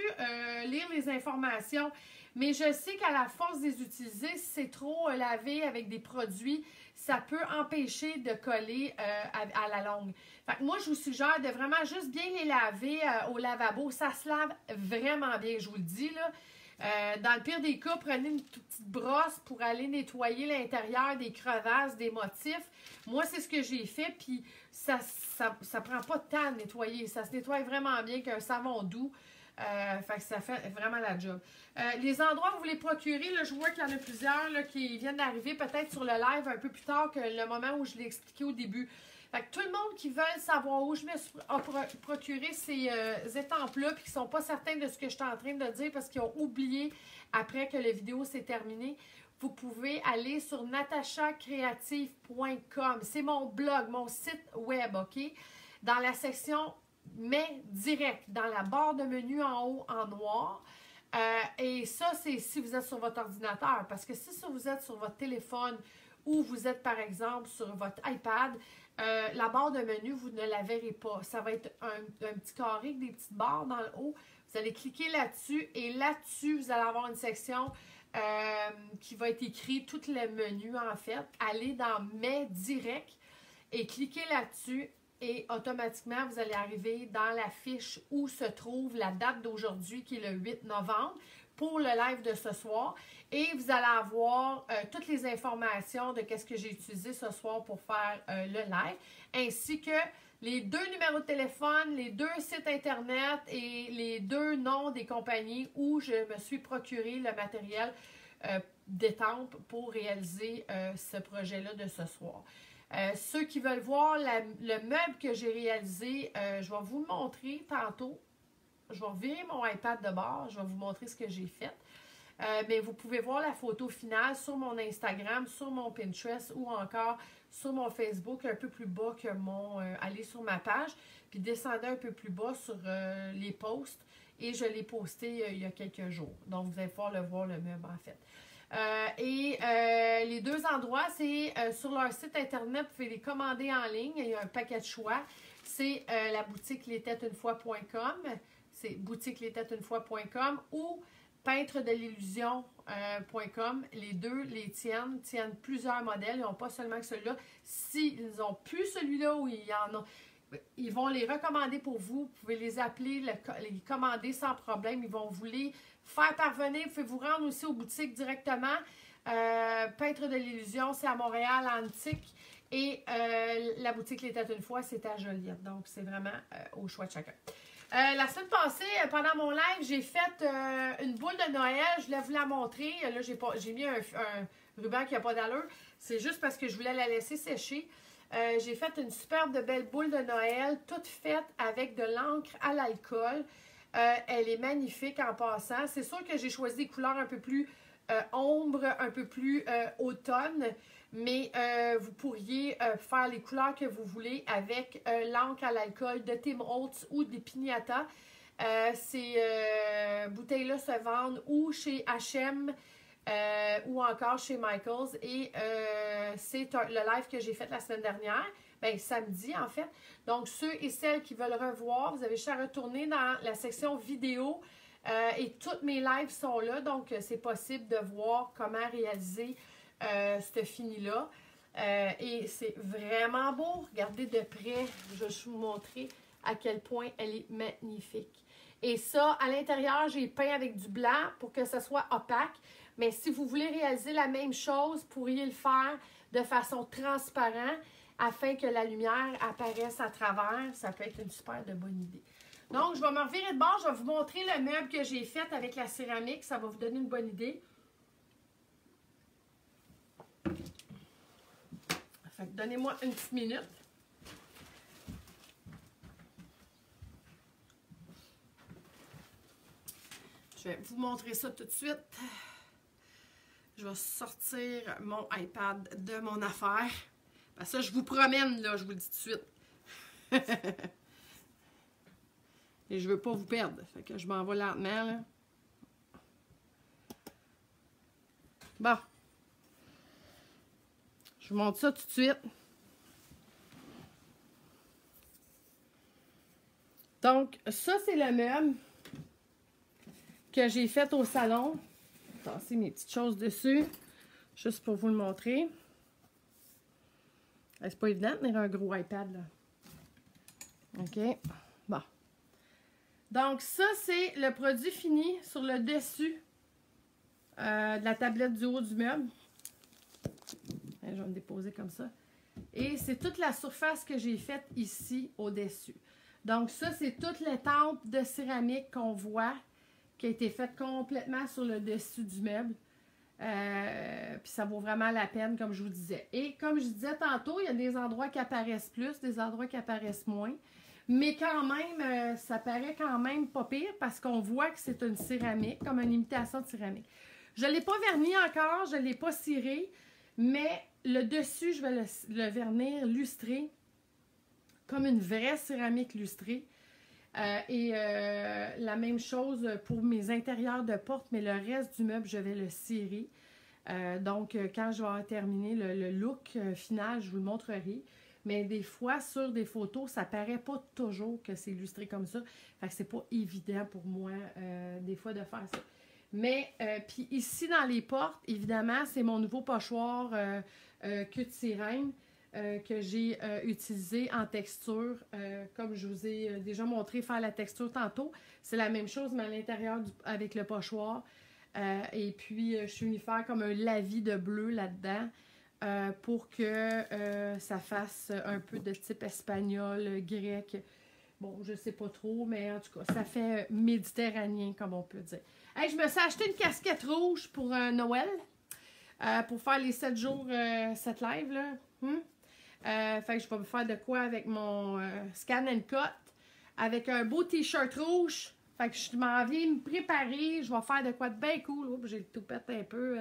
lire les informations, mais je sais qu'à la force de les utiliser, si c'est trop lavé avec des produits, ça peut empêcher de coller à la longue. Fait que moi, je vous suggère de vraiment juste bien les laver au lavabo. Ça se lave vraiment bien, je vous le dis, là. Dans le pire des cas, prenez une toute petite brosse pour aller nettoyer l'intérieur des crevasses, des motifs. Moi, c'est ce que j'ai fait, puis ça prend pas de temps à nettoyer. Ça se nettoie vraiment bien qu'un savon doux. Fait que ça fait vraiment la job. Les endroits où vous les procurez, là, je vois qu'il y en a plusieurs là, qui viennent d'arriver peut-être sur le live un peu plus tard que le moment où je l'ai expliqué au début. Fait que tout le monde qui veut savoir où je me suis procuré ces étampes-là puis qui ne sont pas certains de ce que je suis en train de dire parce qu'ils ont oublié après que la vidéo s'est terminée, vous pouvez aller sur natachacreative.com. C'est mon blog, mon site web, OK? Dans la section « Mais direct », dans la barre de menu en haut en noir. Et ça, c'est si vous êtes sur votre ordinateur. Parce que si vous êtes sur votre téléphone ou vous êtes, par exemple, sur votre iPad, la barre de menu, vous ne la verrez pas. Ça va être un petit carré avec des petites barres dans le haut. Vous allez cliquer là-dessus et là-dessus, vous allez avoir une section qui va être écrite, tout le menu en fait. Allez dans « Mais direct » et cliquez là-dessus et automatiquement, vous allez arriver dans la fiche où se trouve la date d'aujourd'hui qui est le 8 novembre pour le live de ce soir. Et vous allez avoir toutes les informations de qu'est-ce que j'ai utilisé ce soir pour faire le live, ainsi que les 2 numéros de téléphone, les 2 sites internet et les 2 noms des compagnies où je me suis procuré le matériel d'étampes pour réaliser ce projet-là de ce soir. Ceux qui veulent voir le meuble que j'ai réalisé, je vais vous le montrer tantôt. Je vais revirer mon iPad de bord, je vais vous montrer ce que j'ai fait. Mais vous pouvez voir la photo finale sur mon Instagram, sur mon Pinterest ou encore sur mon Facebook, un peu plus bas que allez sur ma page, puis descendez un peu plus bas sur les posts et je l'ai posté il y a quelques jours. Donc, vous allez pouvoir le voir, le meuble en fait. Les 2 endroits, c'est sur leur site internet, vous pouvez les commander en ligne, il y a un paquet de choix. C'est la boutique lesteteunefois.com, c'est boutique-lesteteunefois.com ou peintre-de-l'illusion.com. Les deux les tiennent plusieurs modèles. Ils n'ont pas seulement que celui-là. S'ils n'ont plus celui-là ou il y en a, ils vont les recommander pour vous. Vous pouvez les appeler, les commander sans problème. Ils vont vous les faire parvenir. Vous pouvez vous rendre aussi aux boutiques directement. Peintre de l'illusion, c'est à Montréal, à Antique. Et la boutique Les Têtes une fois, c'est à Joliette. Donc, c'est vraiment au choix de chacun. La semaine passée, pendant mon live, j'ai fait une boule de Noël. Je voulais vous la montrer. Là, j'ai mis un ruban qui n'a pas d'allure. C'est juste parce que je voulais la laisser sécher. J'ai fait une superbe de belle boule de Noël, toute faite avec de l'encre à l'alcool. Elle est magnifique en passant. C'est sûr que j'ai choisi des couleurs un peu plus ombre, un peu plus automne. Mais vous pourriez faire les couleurs que vous voulez avec l'encre à l'alcool de Tim Holtz ou des Pignata. Ces bouteilles-là se vendent ou chez H&M ou encore chez Michaels. Et c'est le live que j'ai fait la semaine dernière, samedi en fait. Donc ceux et celles qui veulent revoir, vous avez juste à retourner dans la section vidéo et toutes mes lives sont là. Donc c'est possible de voir comment réaliser ce fini-là. Et c'est vraiment beau. Regardez de près. Je vais vous montrer à quel point elle est magnifique. Et ça, à l'intérieur, j'ai peint avec du blanc pour que ça soit opaque. Mais si vous voulez réaliser la même chose, vous pourriez le faire de façon transparente afin que la lumière apparaisse à travers. Ça peut être une super de bonne idée. Donc, je vais me revirer de bord. Je vais vous montrer le meuble que j'ai fait avec la céramique. Ça va vous donner une bonne idée. Fait que donnez-moi une petite minute. Je vais vous montrer ça tout de suite. Je vais sortir mon iPad de mon affaire. Parce que ça, je vous promène, là, je vous le dis tout de suite. Et je veux pas vous perdre. Fait que je m'en vais lentement, là. Bon. Je vous montre ça tout de suite. Donc, ça, c'est le meuble que j'ai fait au salon. Je vais tasser mes petites choses dessus, juste pour vous le montrer. C'est pas évident de tenir un gros iPad, là. OK. Bon. Donc, ça, c'est le produit fini sur le dessus de la tablette du haut du meuble. Je vais me déposer comme ça. Et c'est toute la surface que j'ai faite ici au-dessus. Donc, ça, c'est toute l'étampe de céramique qu'on voit qui a été faite complètement sur le dessus du meuble. Puis ça vaut vraiment la peine, comme je vous disais. Et comme je disais tantôt, il y a des endroits qui apparaissent plus, des endroits qui apparaissent moins. Mais quand même, ça paraît quand même pas pire parce qu'on voit que c'est une céramique, comme une imitation de céramique. Je ne l'ai pas verni encore, je ne l'ai pas ciré, mais le dessus, je vais le vernir lustré, comme une vraie céramique lustrée. La même chose pour mes intérieurs de porte, mais le reste du meuble, je vais le cirer. Donc, quand je vais avoir terminé le look final, je vous le montrerai. Mais des fois, sur des photos, ça paraît pas toujours que c'est illustré comme ça. Fait que c'est pas évident pour moi, des fois, de faire ça. Mais, puis ici, dans les portes, évidemment, c'est mon nouveau pochoir queue de sirène que j'ai utilisé en texture. Comme je vous ai déjà montré faire la texture tantôt. C'est la même chose, mais à l'intérieur avec le pochoir. Et puis, je suis venue faire comme un lavis de bleu là-dedans. Pour que ça fasse un peu de type espagnol, grec. Bon, je sais pas trop, mais en tout cas, ça fait méditerranéen, comme on peut dire. Hey, je me suis acheté une casquette rouge pour Noël, pour faire les 7 jours, 7 live, là. Fait que je vais me faire de quoi avec mon scan and cut, avec un beau t-shirt rouge. Fait que je m'en viens me préparer, je vais faire de quoi de bien cool. Oups, j'ai le toupette un peu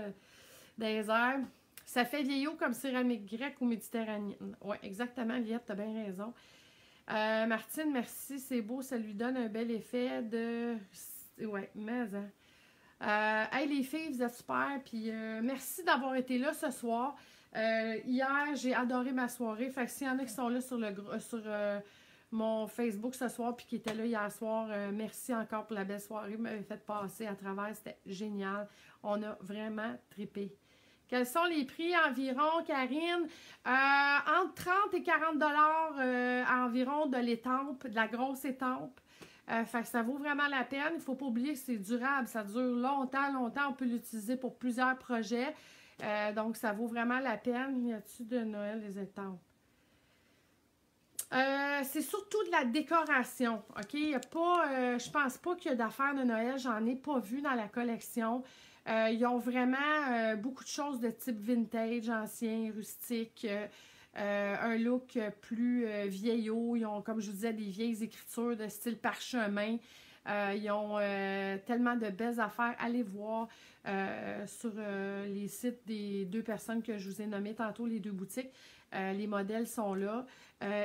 dans les airs. Ça fait vieillot comme céramique grecque ou méditerranéenne. Oui, exactement, Viette, t'as bien raison. Martine, merci, c'est beau, ça lui donne un bel effet de... Oui, mais... Hey, les filles, vous êtes super, puis merci d'avoir été là ce soir. Hier, j'ai adoré ma soirée, fait que s'il y en a qui sont là sur mon Facebook ce soir, puis qui étaient là hier soir, merci encore pour la belle soirée, vous m'avez fait passer à travers, c'était génial. On a vraiment trippé. Quels sont les prix environ, Karine? Entre 30 et 40 $ environ de l'étampe, de la grosse étampe. Fait que ça vaut vraiment la peine. Il ne faut pas oublier que c'est durable. Ça dure longtemps, longtemps. On peut l'utiliser pour plusieurs projets. Donc, ça vaut vraiment la peine. Y a-t-il de Noël, les étampes? C'est surtout de la décoration. OK? Y a pas, je pense pas qu'il y a d'affaires de Noël. J'en ai pas vu dans la collection. Ils ont vraiment beaucoup de choses de type vintage, ancien, rustique, un look plus vieillot. Ils ont, comme je vous disais, des vieilles écritures de style parchemin. Ils ont tellement de belles affaires. Allez voir sur les sites des 2 personnes que je vous ai nommées tantôt, les 2 boutiques. Les modèles sont là.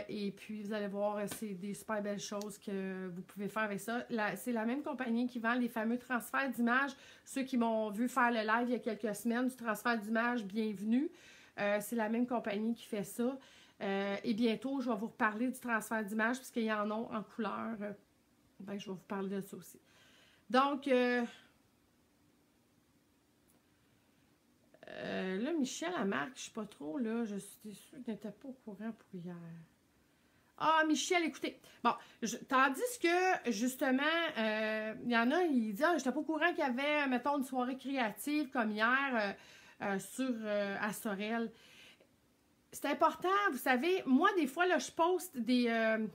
Et puis, vous allez voir, c'est des super belles choses que vous pouvez faire avec ça. C'est la même compagnie qui vend les fameux transferts d'images. Ceux qui m'ont vu faire le live il y a quelques semaines du transfert d'images, bienvenue. C'est la même compagnie qui fait ça. Et bientôt, je vais vous reparler du transfert d'images puisqu'il y en a en couleur. Ben, je vais vous parler de ça aussi. Donc, là, Michel, la marque, je ne sais pas trop, là, je suis déçue, je n'étais pas au courant pour hier. Ah, Michel, écoutez, bon, tandis que, justement, il y en a, ils disent, je n'étais pas au courant qu'il y avait, mettons, une soirée créative comme hier à Sorel. C'est important, vous savez, moi, des fois, là, je poste des...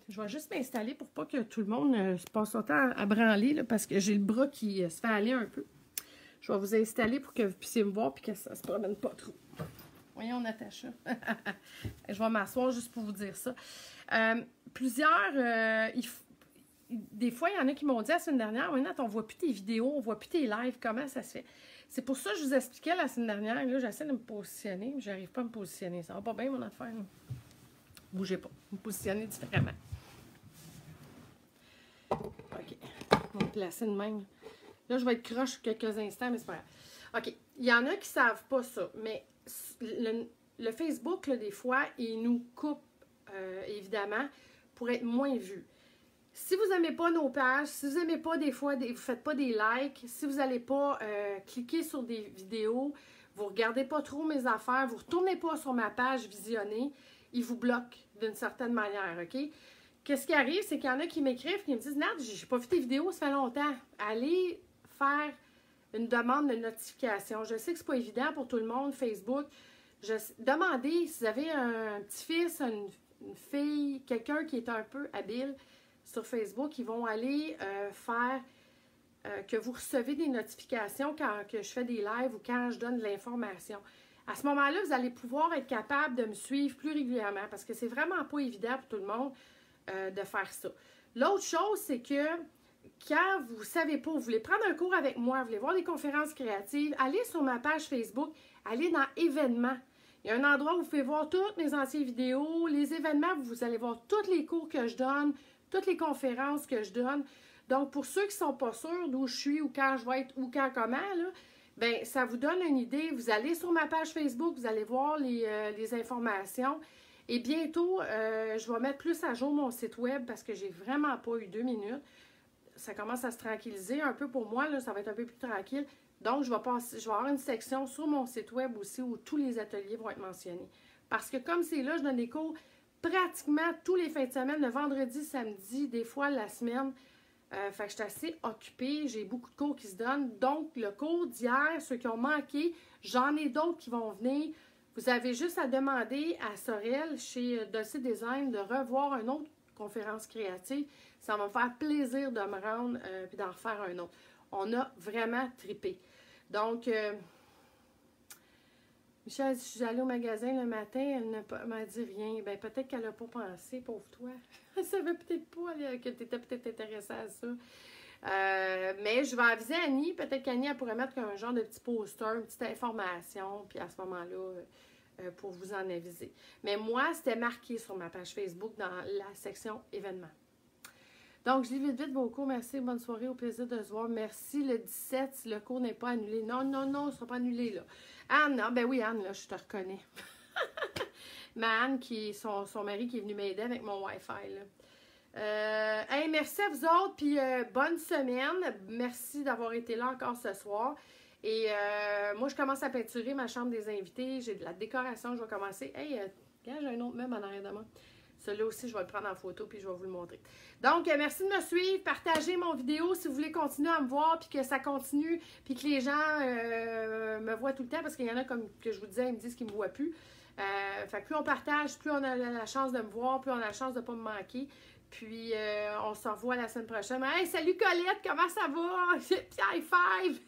je vais juste m'installer pour pas que tout le monde se passe autant à branler, là, parce que j'ai le bras qui se fait aller un peu. Je vais vous installer pour que vous puissiez me voir et que ça se promène pas trop. Voyons, Natacha. Je vais m'asseoir juste pour vous dire ça. Des fois, il y en a qui m'ont dit la semaine dernière, oui, Nat, on ne voit plus tes vidéos, on ne voit plus tes lives, comment ça se fait? C'est pour ça que je vous expliquais la semaine dernière, là, j'essaie de me positionner, mais je n'arrive pas à me positionner. Ça va pas bien, mon affaire. Bougez pas, me positionner différemment. OK. On va me placer de même. Là, je vais être croche quelques instants, mais c'est pas grave. OK. Il y en a qui ne savent pas ça, mais le Facebook, là, des fois, il nous coupe, évidemment, pour être moins vu. Si vous n'aimez pas nos pages, si vous n'aimez pas des fois, vous ne faites pas des likes, si vous n'allez pas cliquer sur des vidéos, vous ne regardez pas trop mes affaires, vous ne retournez pas sur ma page visionner, ils vous bloquent d'une certaine manière, OK? Qu'est-ce qui arrive, c'est qu'il y en a qui m'écrivent, qui me disent « Nat, j'ai pas vu tes vidéos, ça fait longtemps. » Allez faire une demande de notification. Je sais que c'est pas évident pour tout le monde, Facebook. Demandez si vous avez un petit-fils, une fille, quelqu'un qui est un peu habile sur Facebook, ils vont aller faire que vous recevez des notifications quand que je fais des lives ou quand je donne de l'information. À ce moment-là, vous allez pouvoir être capable de me suivre plus régulièrement parce que c'est vraiment pas évident pour tout le monde de faire ça. L'autre chose, c'est que quand vous ne savez pas, vous voulez prendre un cours avec moi, vous voulez voir des conférences créatives, allez sur ma page Facebook, allez dans événements. Il y a un endroit où vous pouvez voir toutes mes anciennes vidéos, les événements, vous allez voir tous les cours que je donne, toutes les conférences que je donne. Donc, pour ceux qui ne sont pas sûrs d'où je suis ou quand je vais être ou quand comment, là, bien, ça vous donne une idée. Vous allez sur ma page Facebook, vous allez voir les informations. Et bientôt, je vais mettre plus à jour mon site web parce que j'ai vraiment pas eu 2 minutes. Ça commence à se tranquilliser un peu pour moi, là, ça va être un peu plus tranquille. Donc, je vais avoir une section sur mon site web aussi où tous les ateliers vont être mentionnés. Parce que comme c'est là, je donne des cours pratiquement tous les fins de semaine, le vendredi, samedi, des fois la semaine. Fait que je suis assez occupée, j'ai beaucoup de cours qui se donnent. Donc, le cours d'hier, ceux qui ont manqué, j'en ai d'autres qui vont venir. Vous avez juste à demander à Sorel, chez Dulcie Design, de revoir une autre conférence créative. Ça va me faire plaisir de me rendre et d'en refaire un autre. On a vraiment trippé. Donc, Michel, je suis allée au magasin le matin, elle ne m'a dit rien. Ben peut-être qu'elle n'a pas pensé, pauvre toi. Elle savait peut-être pas que tu étais peut-être intéressée à ça. Mais je vais aviser Annie. Peut-être qu'Annie, elle pourrait mettre un genre de petit poster, une petite information, puis à ce moment-là, pour vous en aviser. Mais moi, c'était marqué sur ma page Facebook dans la section événements. Donc, je lis vite vos cours. Merci, bonne soirée, au plaisir de se voir. Merci. Le 17, si le cours n'est pas annulé. Non, non, non, il ne sera pas annulé, là. Anne, non, ben oui, Anne, là, je te reconnais. Mais Anne, son mari qui est venu m'aider avec mon Wi-Fi, là. Hey, merci à vous autres, puis bonne semaine. Merci d'avoir été là encore ce soir. Et moi, je commence à peinturer ma chambre des invités. J'ai de la décoration, je vais commencer. Hey, j'ai un autre meuble en arrière de moi. Celui-là aussi, je vais le prendre en photo puis je vais vous le montrer. Donc, merci de me suivre. Partagez mon vidéo si vous voulez continuer à me voir puis que ça continue puis que les gens me voient tout le temps parce qu'il y en a, comme que je vous disais, ils me disent qu'ils ne me voient plus. Fait que plus on partage, plus on a la chance de me voir, plus on a la chance de ne pas me manquer. Puis, on se revoit la semaine prochaine. Hey, salut Colette, comment ça va? High five!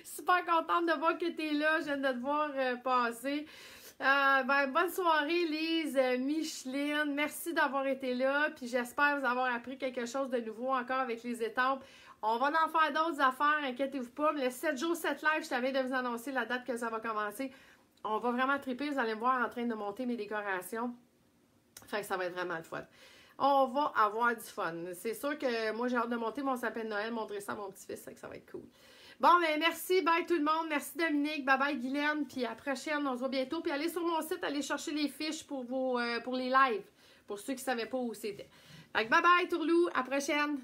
Super contente de voir que tu es là. Je viens de te voir passer. Bonne soirée, Lise, Micheline. Merci d'avoir été là. Puis j'espère vous avoir appris quelque chose de nouveau encore avec les étampes. On va en faire d'autres affaires, inquiétez-vous pas. Mais le 7 jours, 7 live, je t'avais de vous annoncer la date que ça va commencer. On va vraiment triper. Vous allez me voir en train de monter mes décorations. Fait que ça va être vraiment le fun. On va avoir du fun. C'est sûr que moi, j'ai hâte de monter mon sapin de Noël, montrer ça à mon petit-fils. Ça va être cool. Bon, ben merci, bye tout le monde. Merci Dominique, bye bye Guylaine. Puis à la prochaine, on se voit bientôt. Puis allez sur mon site, allez chercher les fiches pour les lives. Pour ceux qui ne savaient pas où c'était. Fait que bye bye Tourlou, à la prochaine.